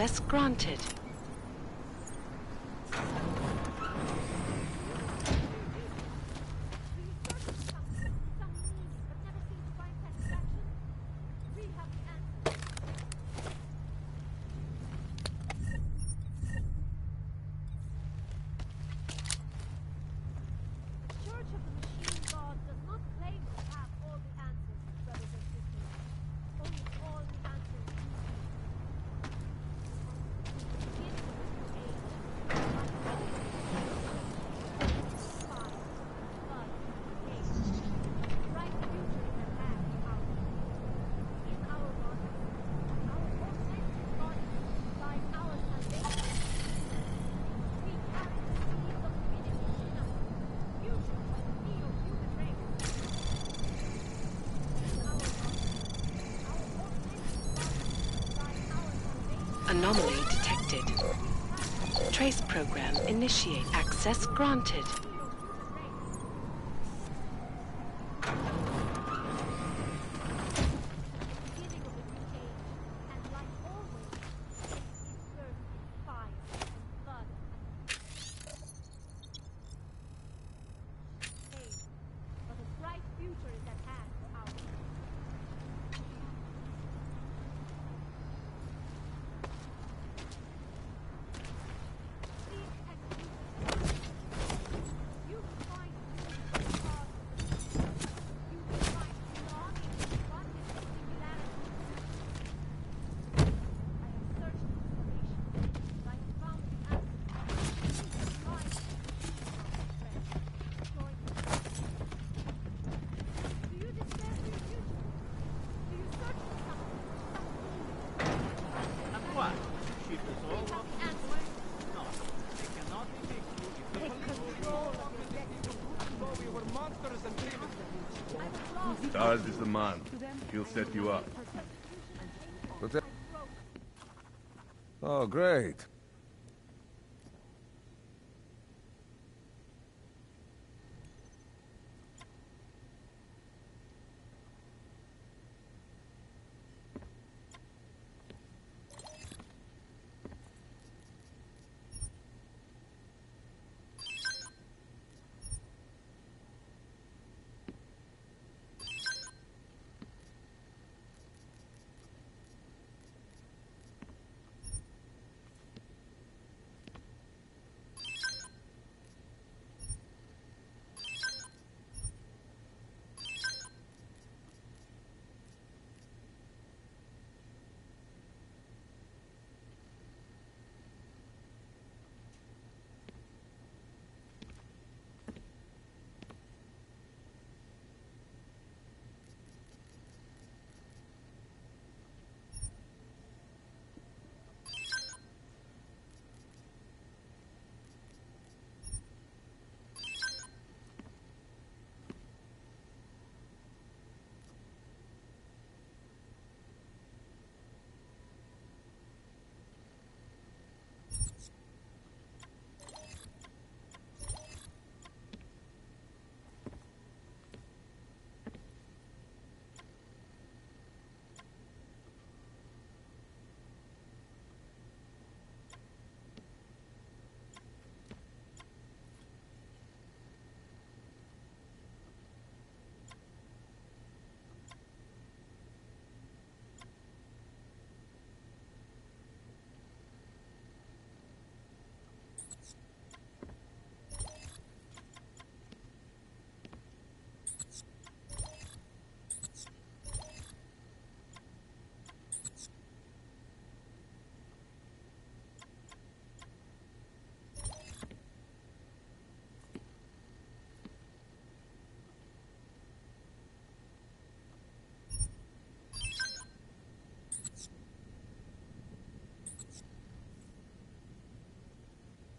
[SPEAKER 5] Access granted. Anomaly detected. Trace program initiate. Access granted.
[SPEAKER 17] Stars is the man. He'll set you up.
[SPEAKER 13] Oh, great.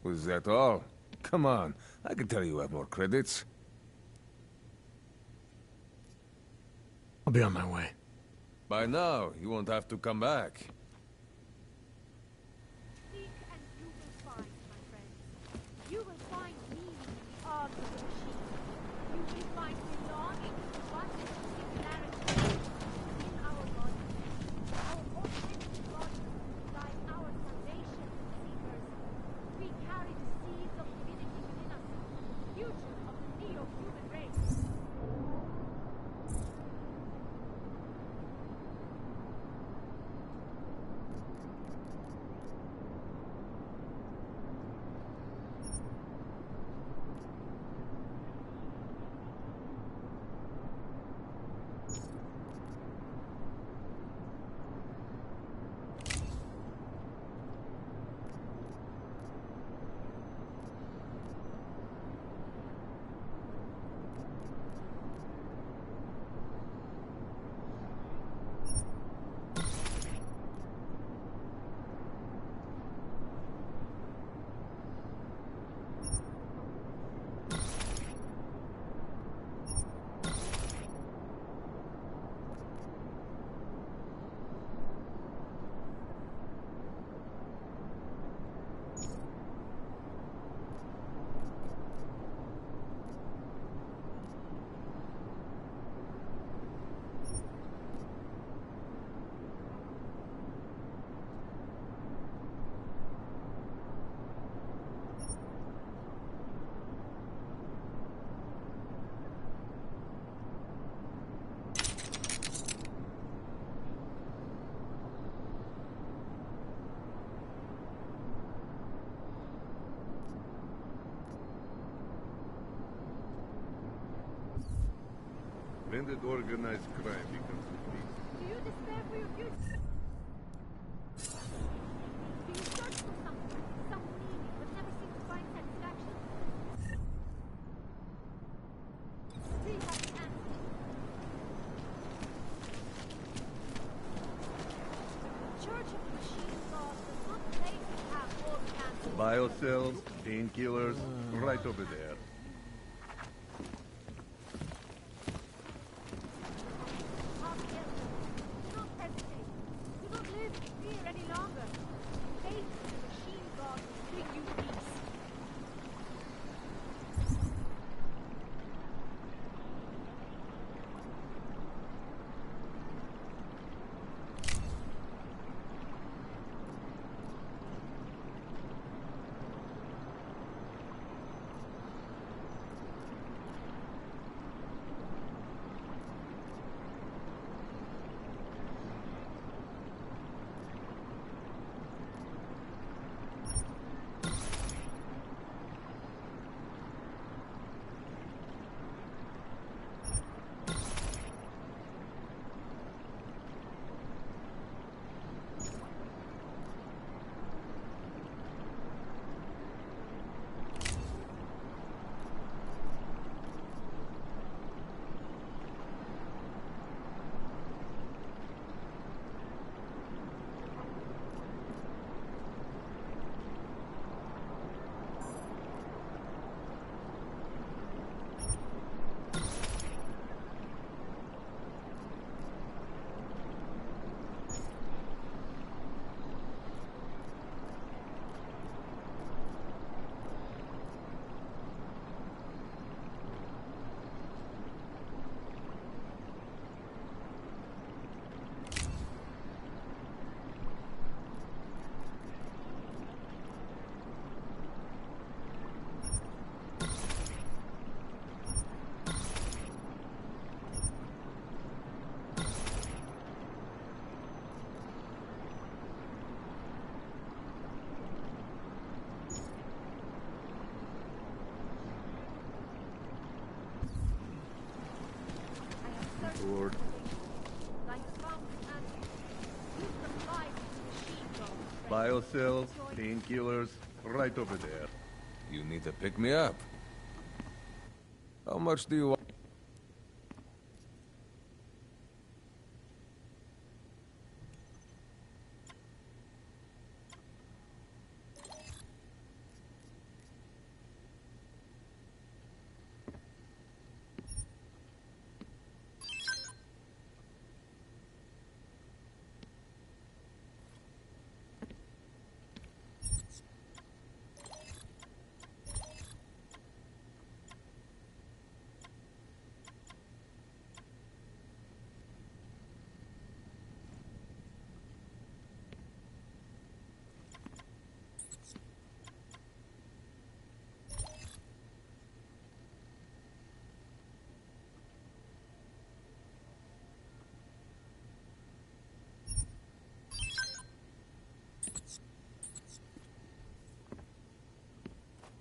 [SPEAKER 13] Was that all? Come on, I can tell you have more credits.
[SPEAKER 2] I'll be on my way.
[SPEAKER 13] By now, you won't have to come back.
[SPEAKER 15] Seek and you will find, my friends. You will find meaning in the art of the machine. You will find belonging to what is the singularity in our bodies. Our authentic bodies guide our salvation, seekers. We carry the seeds of divinity within us, the future of the neo-human race.
[SPEAKER 17] When did organized crime become so easy?
[SPEAKER 15] Do you despair for your future? Do you search for something, some meaning, but never seem to find satisfaction? We have the answer. The Church of the Machine God does not claim to have all the answers.
[SPEAKER 17] Biocells, painkillers, right over there. board. Biocells, painkillers, right over there.
[SPEAKER 13] You need to pick me up. How much do you want?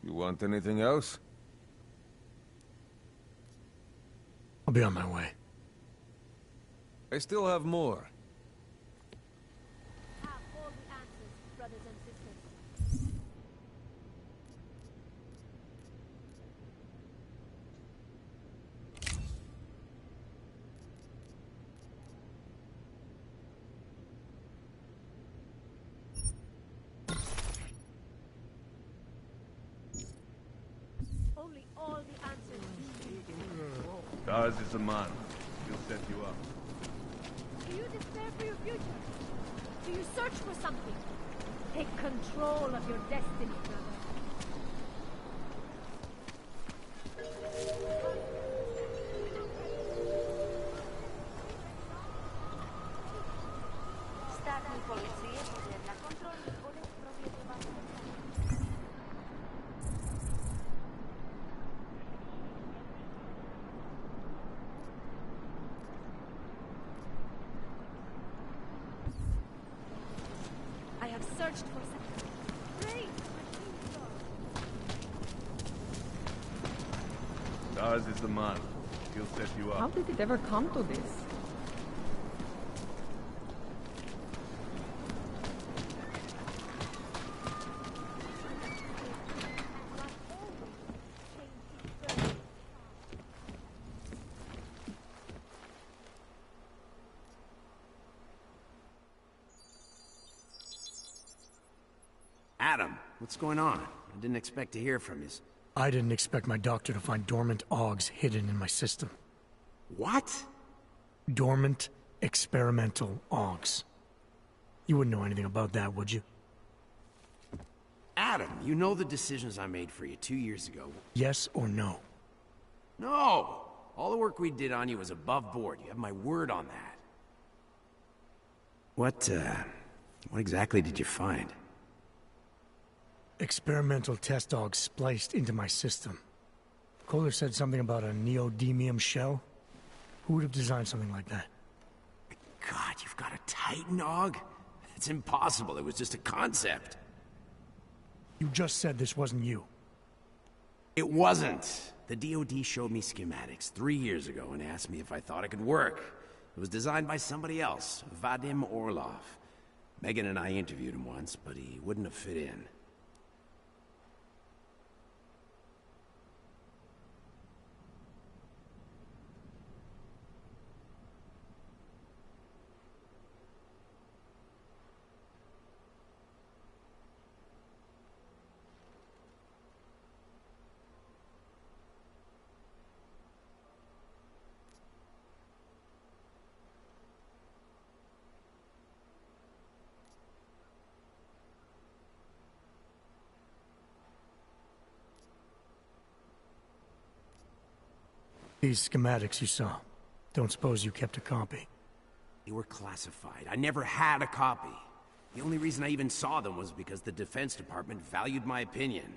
[SPEAKER 13] You want anything else?
[SPEAKER 2] I'll be on my way.
[SPEAKER 13] I still have more.
[SPEAKER 15] Have all the answers, brothers and sisters. Only all the answers.
[SPEAKER 17] Daz is a man. He'll set you up.
[SPEAKER 15] Do you despair for your future? Do you search for something? Take control of your destiny, brother.
[SPEAKER 1] Statni policije podziemia kontroli oraz prowiedzowania.
[SPEAKER 15] I have searched for something. Great!
[SPEAKER 17] Daz is the man. He'll set you
[SPEAKER 18] How
[SPEAKER 17] up.
[SPEAKER 18] did it ever come to this?
[SPEAKER 19] Adam, what's going on? I didn't expect to hear from you.
[SPEAKER 2] I didn't expect my doctor to find dormant augs hidden in my system.
[SPEAKER 19] What?
[SPEAKER 2] Dormant experimental augs. You wouldn't know anything about that, would you?
[SPEAKER 19] Adam, you know the decisions I made for you 2 years ago.
[SPEAKER 2] Yes or no?
[SPEAKER 19] No! All the work we did on you was above board. You have my word on that. What exactly did you find?
[SPEAKER 2] Experimental test augs spliced into my system. Kohler said something about a neodymium shell. Who would have designed something like that?
[SPEAKER 19] God, you've got a Titan aug? It's impossible. It was just a concept.
[SPEAKER 2] You just said this wasn't you.
[SPEAKER 19] It wasn't. The DoD showed me schematics 3 years ago and asked me if I thought it could work. It was designed by somebody else, Vadim Orlov. Megan and I interviewed him once, but he wouldn't have fit in.
[SPEAKER 2] These schematics you saw. Don't suppose you kept a copy?
[SPEAKER 19] They were classified. I never had a copy. The only reason I even saw them was because the Defense Department valued my opinion.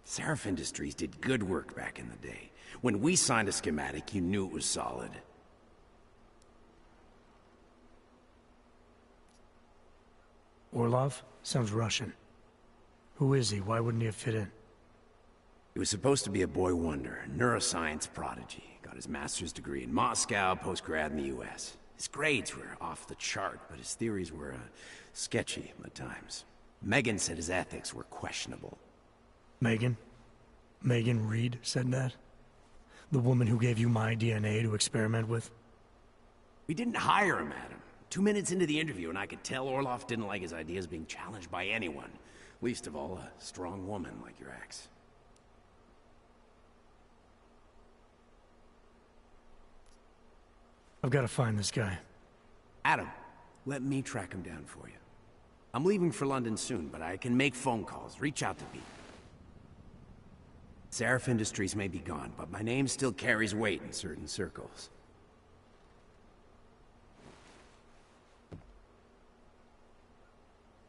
[SPEAKER 19] Seraph Industries did good work back in the day. When we signed a schematic, you knew it was solid.
[SPEAKER 2] Orlov? Sounds Russian. Who is he? Why wouldn't he have fit in?
[SPEAKER 19] He was supposed to be a boy wonder, a neuroscience prodigy. Got his master's degree in Moscow, post-grad in the US. His grades were off the chart, but his theories were sketchy at times. Megan said his ethics were questionable.
[SPEAKER 2] Megan? Megan Reed said that? The woman who gave you my DNA to experiment with?
[SPEAKER 19] We didn't hire him, Adam. 2 minutes into the interview, and I could tell Orloff didn't like his ideas being challenged by anyone. Least of all, a strong woman like your ex.
[SPEAKER 2] I've got to find this guy.
[SPEAKER 19] Adam, let me track him down for you. I'm leaving for London soon, but I can make phone calls, reach out to people. Seraph Industries may be gone, but my name still carries weight in certain circles.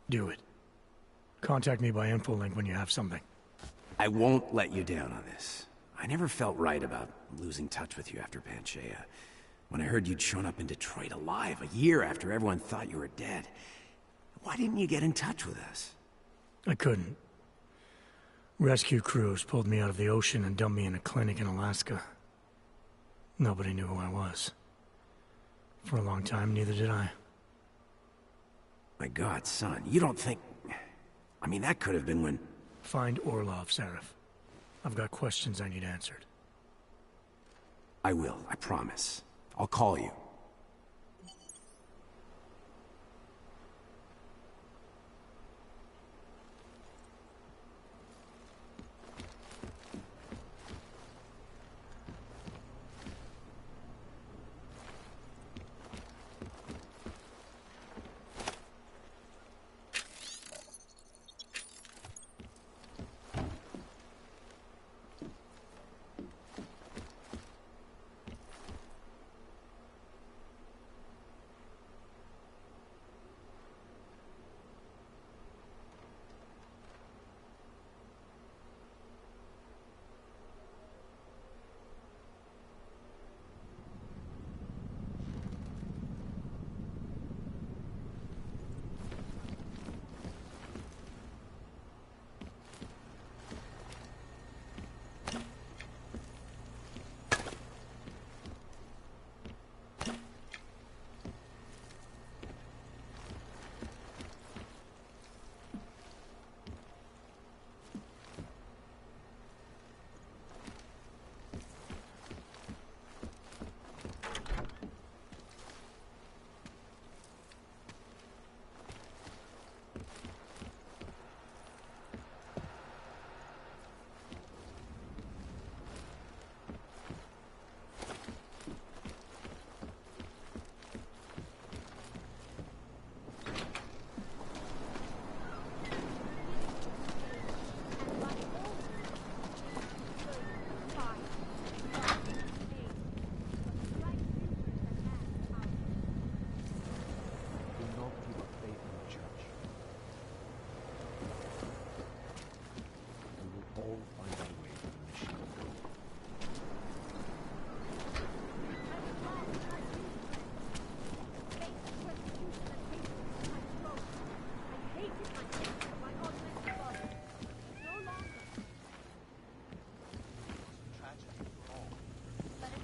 [SPEAKER 2] Do it. Contact me by infolink when you have something.
[SPEAKER 19] I won't let you down on this. I never felt right about losing touch with you after Panchea. When I heard you'd shown up in Detroit alive a year after everyone thought you were dead. Why didn't you get in touch with us?
[SPEAKER 2] I couldn't. Rescue crews pulled me out of the ocean and dumped me in a clinic in Alaska. Nobody knew who I was. For a long time, neither did I.
[SPEAKER 19] My God, son, you don't think... I mean, that could have been when...
[SPEAKER 2] Find Orlov, Seraph. I've got questions I need answered.
[SPEAKER 19] I will, I promise. I'll call you.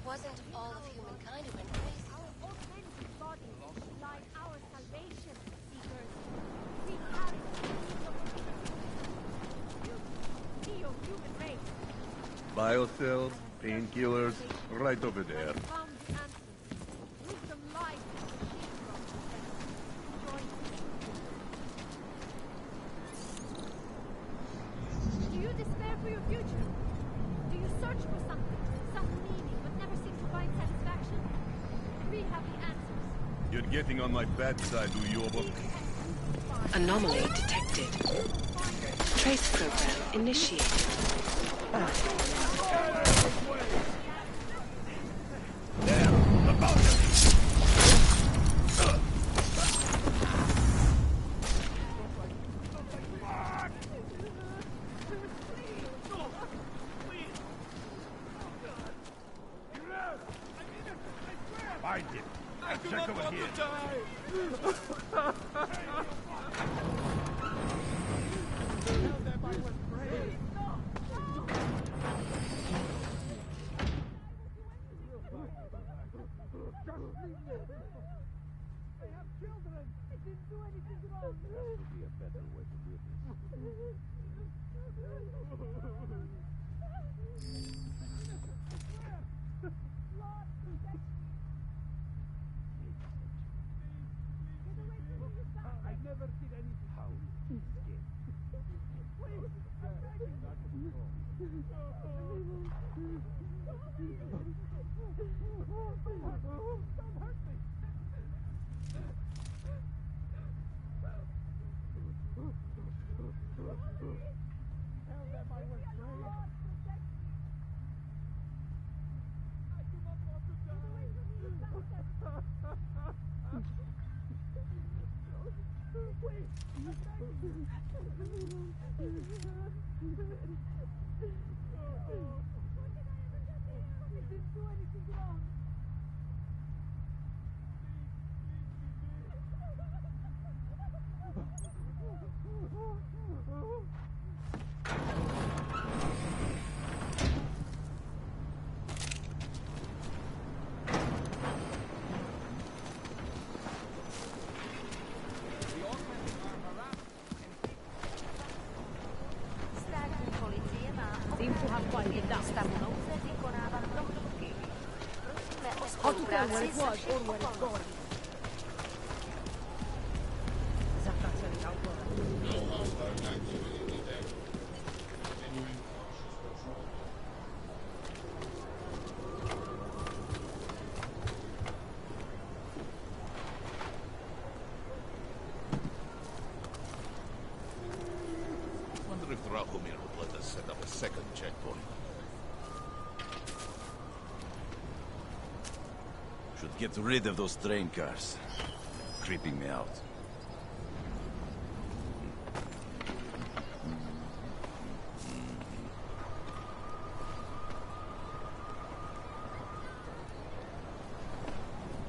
[SPEAKER 9] Wasn't all of humankind who went crazy. Our authentic bodies lies our salvation, seekers. We carry the be your human race.
[SPEAKER 17] Biocells, painkillers, right over there.
[SPEAKER 9] Found the answers. Wisdom lies in the machine room. Do you despair for your future? Do you search for something, some meaning, but never seem to find satisfaction? We have the answers.
[SPEAKER 17] You're getting on my bad side, Uyobo.
[SPEAKER 5] Anomaly detected. Trace program initiated.
[SPEAKER 11] Find it. Check over here. They have children. I didn't do anything wrong.
[SPEAKER 6] There has to be a better way to do this.
[SPEAKER 15] Lord, protect me. Get away from me, you bastard.
[SPEAKER 11] I never did anything. How? Please, I'm begging. Don't hurt me. Tell them I was brave.
[SPEAKER 15] Lord, protect me.
[SPEAKER 11] I do not want to die.
[SPEAKER 15] Get away from me, you bastard.
[SPEAKER 11] Please, I'm begging.
[SPEAKER 15] What did I ever do to you?
[SPEAKER 11] I didn't do anything wrong.
[SPEAKER 1] Státní policie má obvinení, že stavu nouze vykonával prohlídky. Prosíme o spolupráci s naším okolím. Zatracený auto.
[SPEAKER 3] Wonder if Drahomir would let us set up a second checkpoint.
[SPEAKER 13] Should get rid of those train cars. Creeping me out.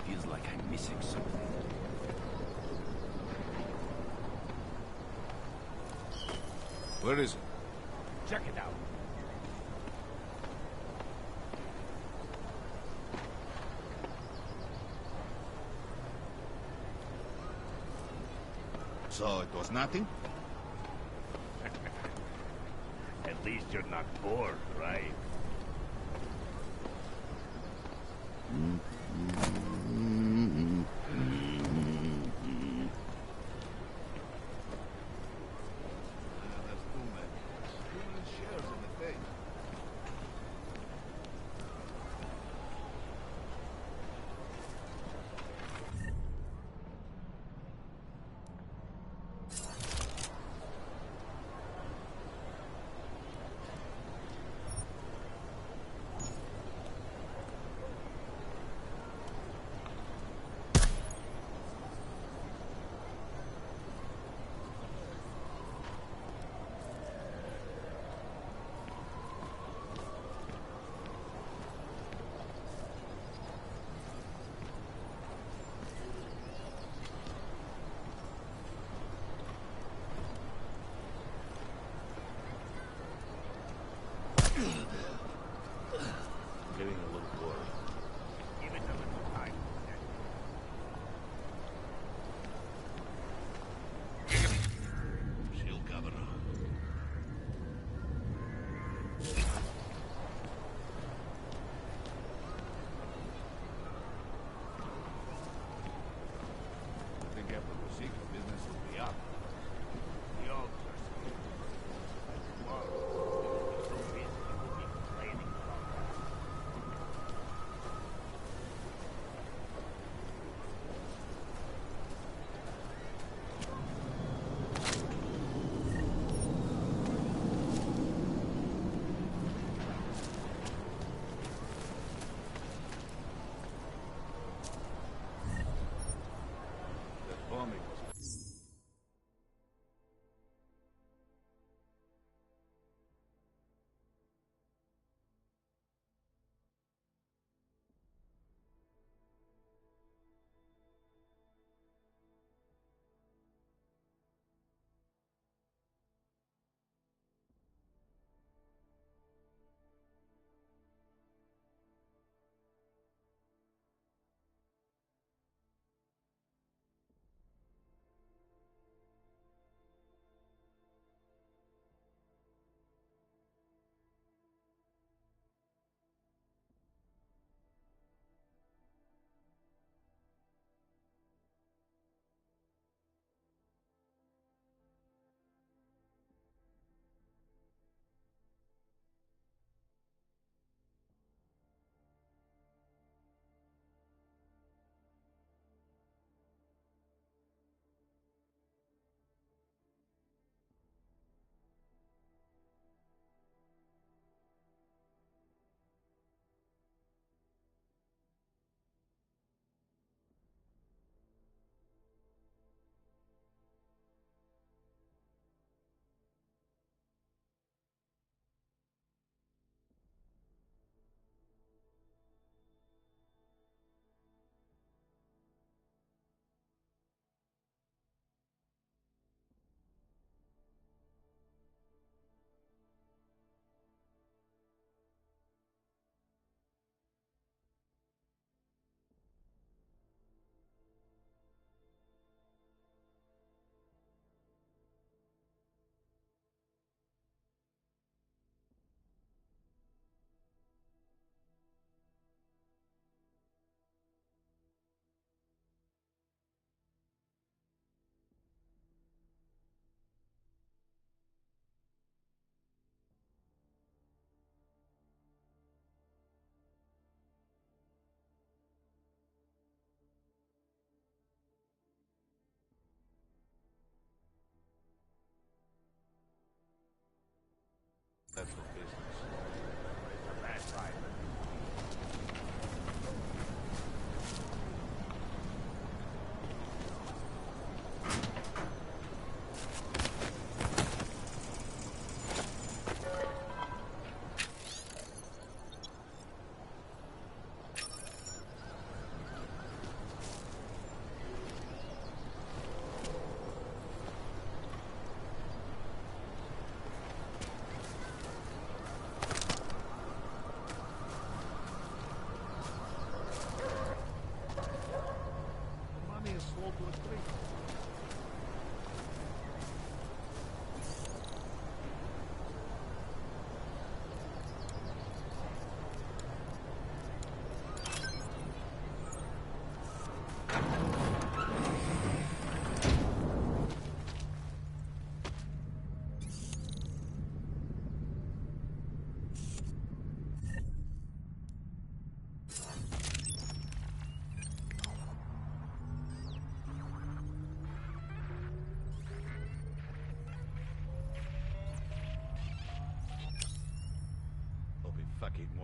[SPEAKER 13] Feels like I'm missing something.
[SPEAKER 3] Where is it?
[SPEAKER 11] Check it out.
[SPEAKER 17] So it was nothing?
[SPEAKER 12] At least you're not bored, right?
[SPEAKER 3] That's cool, man. Human shells in the face.
[SPEAKER 12] Getting a little bored. Give it a little time.
[SPEAKER 3] Shield governor. I think after the secret business will be up.
[SPEAKER 12] The odds are slim. Tomorrow, so busy, we'll be complaining about that.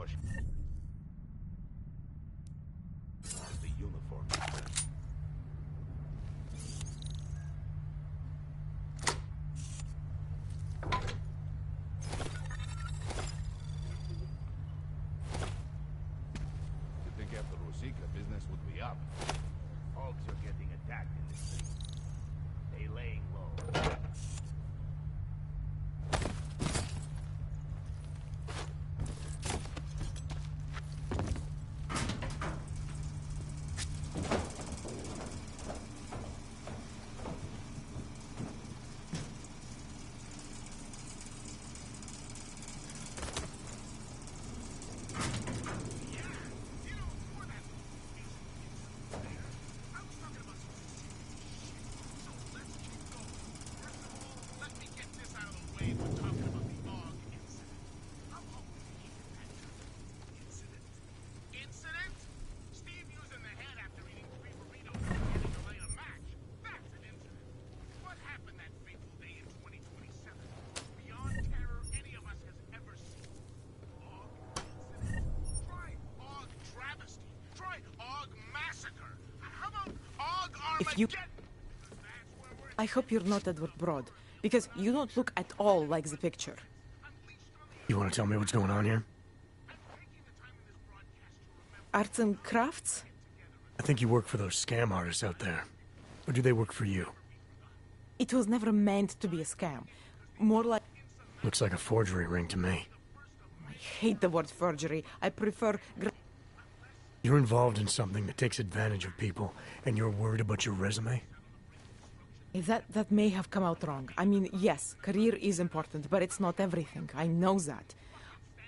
[SPEAKER 13] push. The uniform. You think after Rosika, business would be up? Hogs are getting attacked in the street. They laying low.
[SPEAKER 18] If you... I hope you're not Edward Broad, because you don't look at all like the picture.
[SPEAKER 2] You want to tell me what's going on here?
[SPEAKER 18] Arts and crafts?
[SPEAKER 2] I think you work for those scam artists out there. Or do they work for you?
[SPEAKER 18] It was never meant to be a scam. More like...
[SPEAKER 2] Looks like a forgery ring to me.
[SPEAKER 18] I hate the word forgery. I prefer...
[SPEAKER 2] You're involved in something that takes advantage of people, and you're worried about your resume?
[SPEAKER 18] That may have come out wrong. I mean, yes, career is important, but it's not everything. I know that.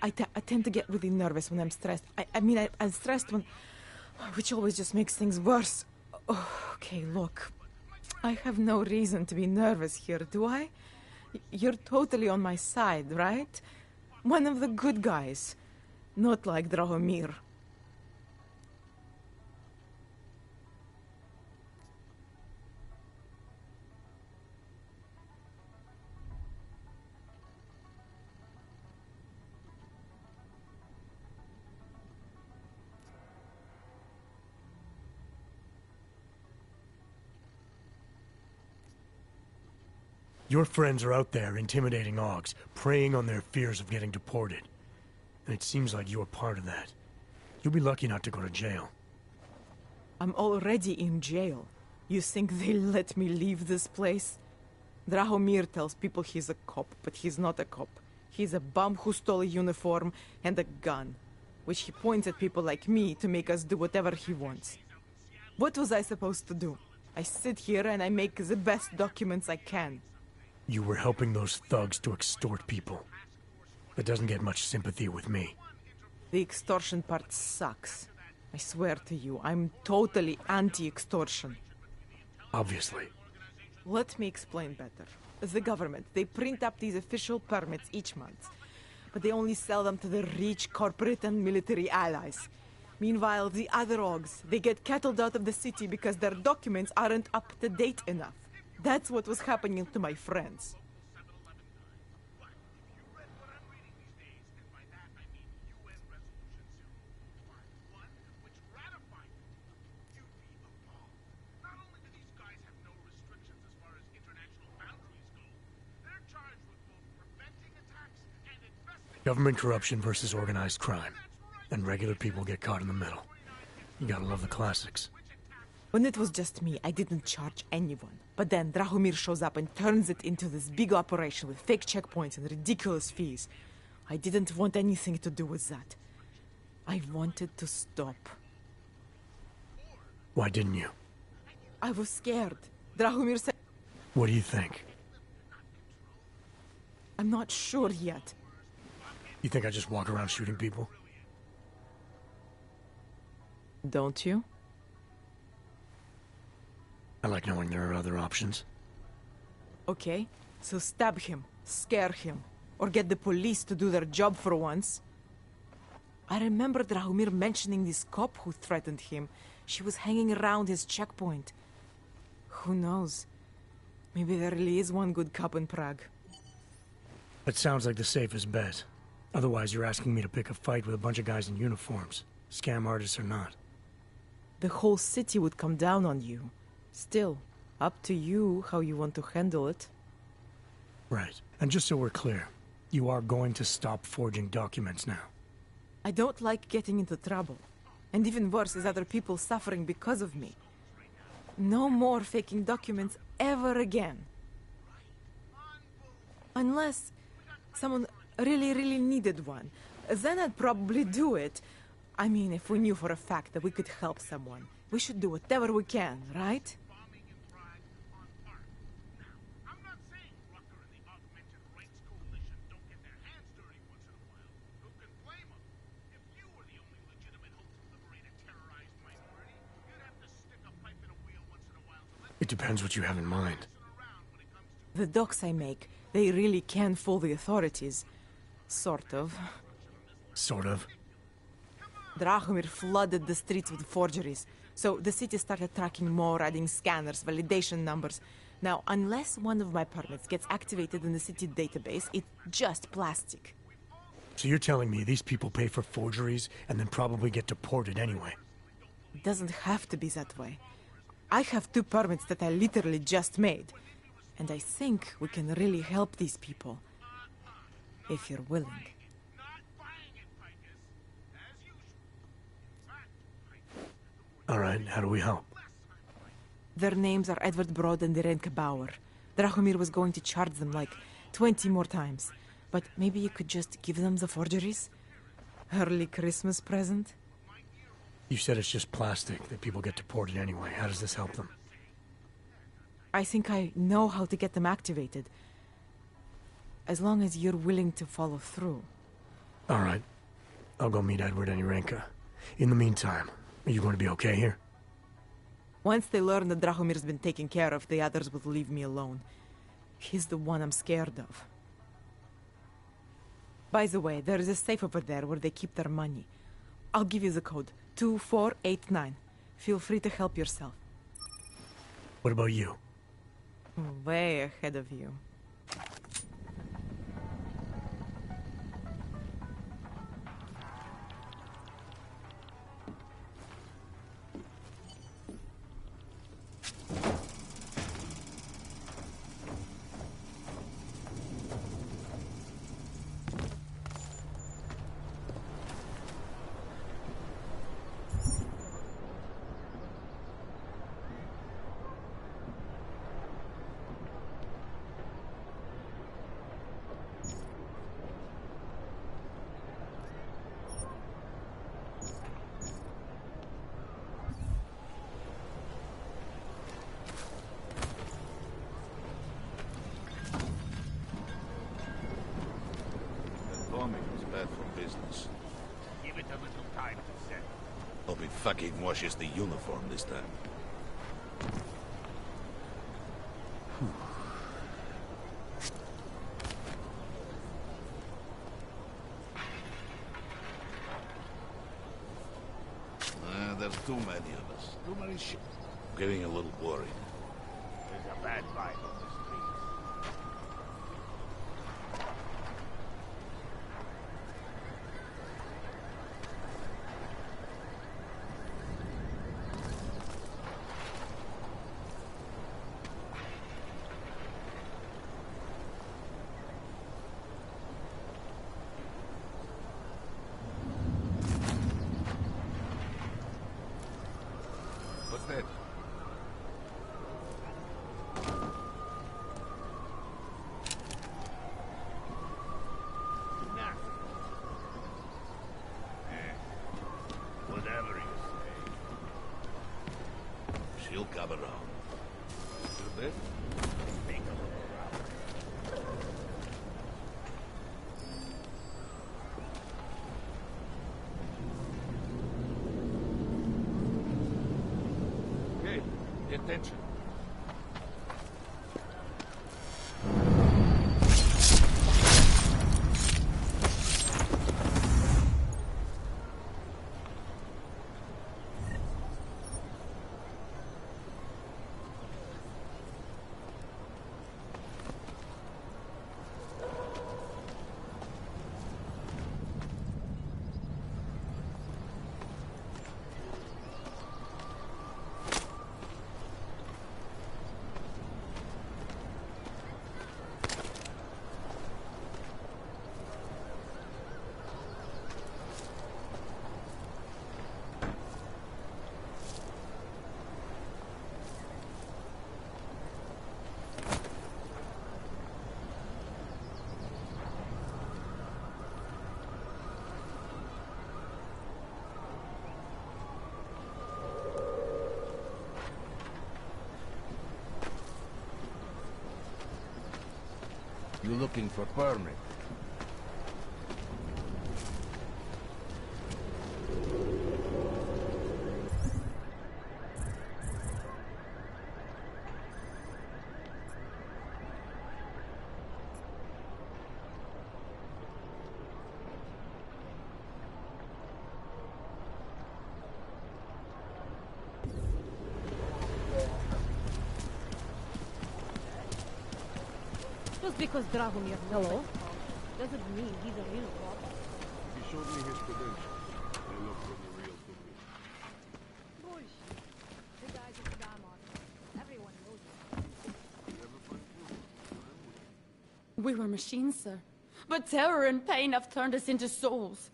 [SPEAKER 18] I tend to get really nervous when I'm stressed. I'm stressed when... Which always just makes things worse. Oh, okay, look. I have no reason to be nervous here, do I? You're totally on my side, right? One of the good guys. Not like Drahomir.
[SPEAKER 2] Your friends are out there intimidating Augs, preying on their fears of getting deported. And it seems like you're part of that. You'll be lucky not to go to jail.
[SPEAKER 18] I'm already in jail. You think they'll let me leave this place? Drahomir tells people he's a cop, but he's not a cop. He's a bum who stole a uniform and a gun, which he points at people like me to make us do whatever he wants. What was I supposed to do? I sit here and I make the best documents I can.
[SPEAKER 2] You were helping those thugs to extort people. That doesn't get much sympathy with me.
[SPEAKER 18] The extortion part sucks. I swear to you, I'm totally anti-extortion.
[SPEAKER 2] Obviously.
[SPEAKER 18] Let me explain better. The government, they print up these official permits each month, but they only sell them to the rich corporate and military allies. Meanwhile, the other Augs, they get cattled out of the city because their documents aren't up to date enough. That's what was happening to my friends.
[SPEAKER 2] Government corruption versus organized crime. And regular people get caught in the middle. You gotta love the classics.
[SPEAKER 18] When it was just me, I didn't charge anyone. But then Drahomir shows up and turns it into this big operation with fake checkpoints and ridiculous fees. I didn't want anything to do with that. I wanted to stop.
[SPEAKER 2] Why didn't you?
[SPEAKER 18] I was scared. Drahomir said...
[SPEAKER 2] What do you think?
[SPEAKER 18] I'm not sure yet.
[SPEAKER 2] You think I just walk around shooting people?
[SPEAKER 18] Don't you?
[SPEAKER 2] I like knowing there are other options.
[SPEAKER 18] Okay, so stab him, scare him, or get the police to do their job for once. I remember Drahomir mentioning this cop who threatened him. She was hanging around his checkpoint. Who knows? Maybe there really is one good cop in Prague.
[SPEAKER 2] That sounds like the safest bet. Otherwise, you're asking me to pick a fight with a bunch of guys in uniforms, scam artists or not.
[SPEAKER 18] The whole city would come down on you. Still, up to you how you want to handle it.
[SPEAKER 2] Right. And just so we're clear, you are going to stop forging documents now.
[SPEAKER 18] I don't like getting into trouble. And even worse is other people suffering because of me. No more faking documents ever again. Unless someone really needed one. Then I'd probably do it. I mean, if we knew for a fact that we could help someone, we should do whatever we can, right?
[SPEAKER 2] It depends what you have in mind.
[SPEAKER 18] The docs I make, they really can fool the authorities. Sort of.
[SPEAKER 2] Sort of?
[SPEAKER 18] Drahomir flooded the streets with forgeries, so the city started tracking more, adding scanners, validation numbers. Now, unless one of my permits gets activated in the city database, it's just plastic.
[SPEAKER 2] So you're telling me these people pay for forgeries and then probably get deported anyway?
[SPEAKER 18] It doesn't have to be that way. I have 2 permits that I literally just made. And I think we can really help these people. If you're willing.
[SPEAKER 2] All right, how do we help?
[SPEAKER 18] Their names are Edward Broad and Irenka Bauer. Drahomir was going to charge them like 20 more times. But maybe you could just give them the forgeries? Early Christmas present?
[SPEAKER 2] You said it's just plastic, that people get deported anyway. How does this help them?
[SPEAKER 18] I think I know how to get them activated. As long as you're willing to follow through.
[SPEAKER 2] All right. I'll go meet Edward and Irenka. In the meantime, are you going to be okay here?
[SPEAKER 18] Once they learn that Drahomir's been taken care of, the others will leave me alone. He's the one I'm scared of. By the way, there is a safe over there where they keep their money. I'll give you the code. 2489. Feel free to help yourself.
[SPEAKER 2] What about you?
[SPEAKER 18] Way ahead of you.
[SPEAKER 17] Hope it fucking washes the uniform this time. There's too many of us. Too many shit. Getting a little worried.
[SPEAKER 13] There's a bad vibe on the streets.
[SPEAKER 17] What's that?
[SPEAKER 13] Whatever you say.
[SPEAKER 17] She'll come around. You bet?
[SPEAKER 13] Take a look around.
[SPEAKER 17] Hey, pay attention.
[SPEAKER 6] You looking for permit?
[SPEAKER 15] Just because Dragomir hello doesn't mean he's a real cop.
[SPEAKER 6] He showed me his credentials. They look pretty real to me.
[SPEAKER 15] Bullshit. The guy's a scam artist. Everyone knows it.
[SPEAKER 20] We were machines, sir. But terror and pain have turned us into souls.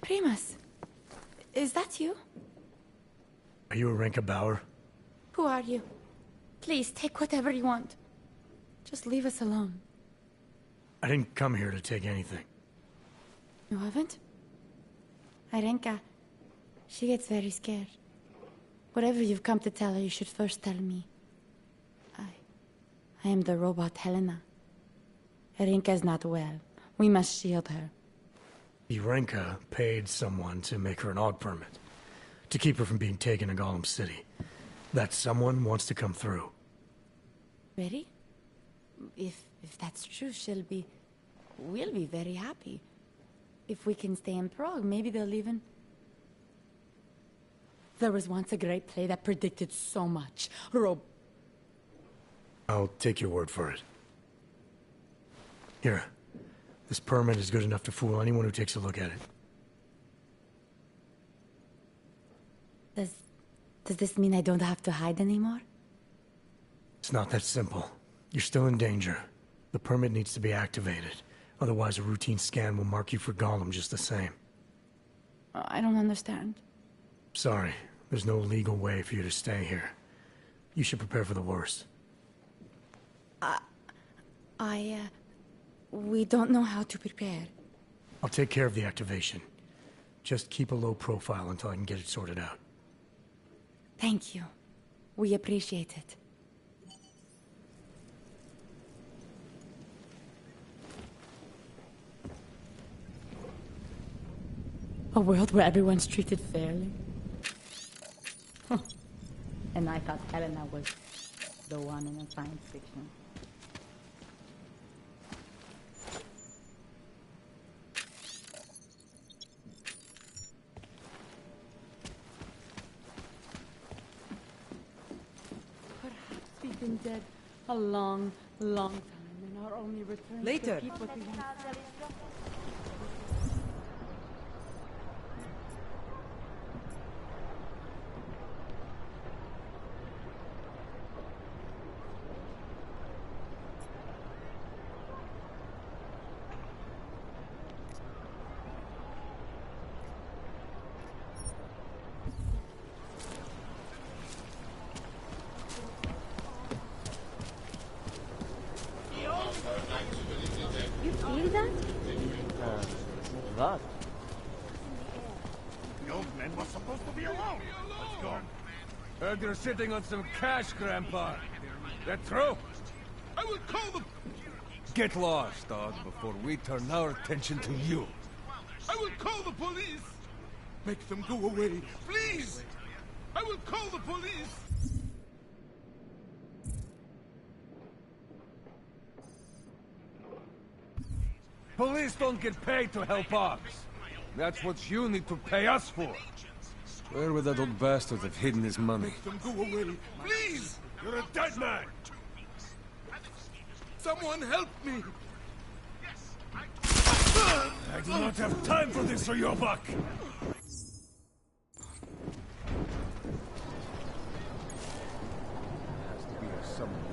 [SPEAKER 20] Primus, is that you?
[SPEAKER 2] Are you Arenka Bauer?
[SPEAKER 20] Who are you? Please, take whatever you want. Just leave us alone.
[SPEAKER 2] I didn't come here to take anything.
[SPEAKER 20] You haven't? Arenka, she gets very scared. Whatever you've come to tell her, you should first tell me. I am the robot Helena. Arenka's not well. We must shield her.
[SPEAKER 2] Arenka paid someone to make her an AUG permit. To keep her from being taken to Gollum City. That someone wants to come through.
[SPEAKER 20] Ready? If that's true, we'll be very happy. If we can stay in Prague, maybe they'll even... There was once a great play that predicted so much.
[SPEAKER 2] I'll take your word for it. Here. This permit is good enough to fool anyone who takes a look at it.
[SPEAKER 20] Does this mean I don't have to hide anymore?
[SPEAKER 2] It's not that simple. You're still in danger. The permit needs to be activated. Otherwise, a routine scan will mark you for Gollum just the same.
[SPEAKER 20] I don't understand.
[SPEAKER 2] Sorry. There's no legal way for you to stay here. You should prepare for the worst.
[SPEAKER 20] We don't know how to prepare.
[SPEAKER 2] I'll take care of the activation. Just keep a low profile until I can get it sorted out.
[SPEAKER 20] Thank you. We appreciate it. A world where everyone's treated fairly. And I thought Helena was the one in a science fiction. We've been dead a long, long time, and our only return
[SPEAKER 18] Later.
[SPEAKER 20] to keep what we want.
[SPEAKER 15] You feel that?
[SPEAKER 12] What?
[SPEAKER 11] The old man was supposed to be alone. Let's go.
[SPEAKER 6] Heard you're sitting on some cash, Grandpa. That true?
[SPEAKER 11] I will call the...
[SPEAKER 6] Get lost, dog, before we turn our attention to you.
[SPEAKER 11] I will call the police. Make them go away, please. I will call the police.
[SPEAKER 6] Police don't get paid to help us. That's what you need to pay us for. Where would that old bastard have hidden his money?
[SPEAKER 11] Make them go away, please. You're a dead man. Someone help me.
[SPEAKER 6] I do not have time for this, Ryobak! Has to be a someone.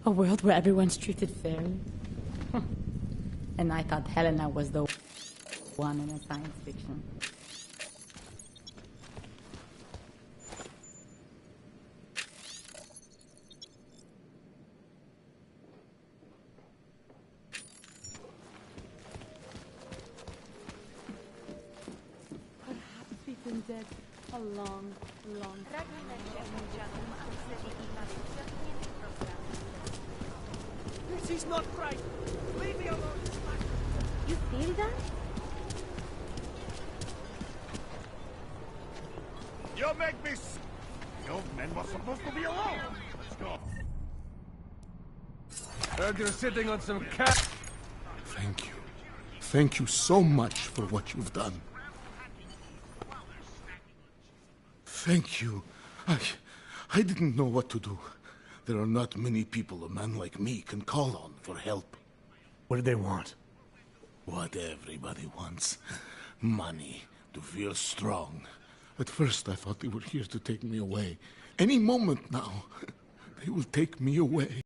[SPEAKER 20] A world where everyone's treated fairly. And I thought Helena was the one in a science fiction.
[SPEAKER 7] Perhaps we've been dead a long, long time.
[SPEAKER 8] She's not right. Leave me alone.
[SPEAKER 15] You feel that?
[SPEAKER 11] You make me You men were supposed to be alone. Let's go.
[SPEAKER 4] Heard you're sitting on some cat.
[SPEAKER 11] Thank you. Thank you so much for what you've done. Thank you. I didn't know what to do. There are not many people a man like me can call on for help.
[SPEAKER 2] What did they want?
[SPEAKER 11] What everybody wants. Money. To feel strong. At first I thought they were here to take me away. Any moment now, they will take me away.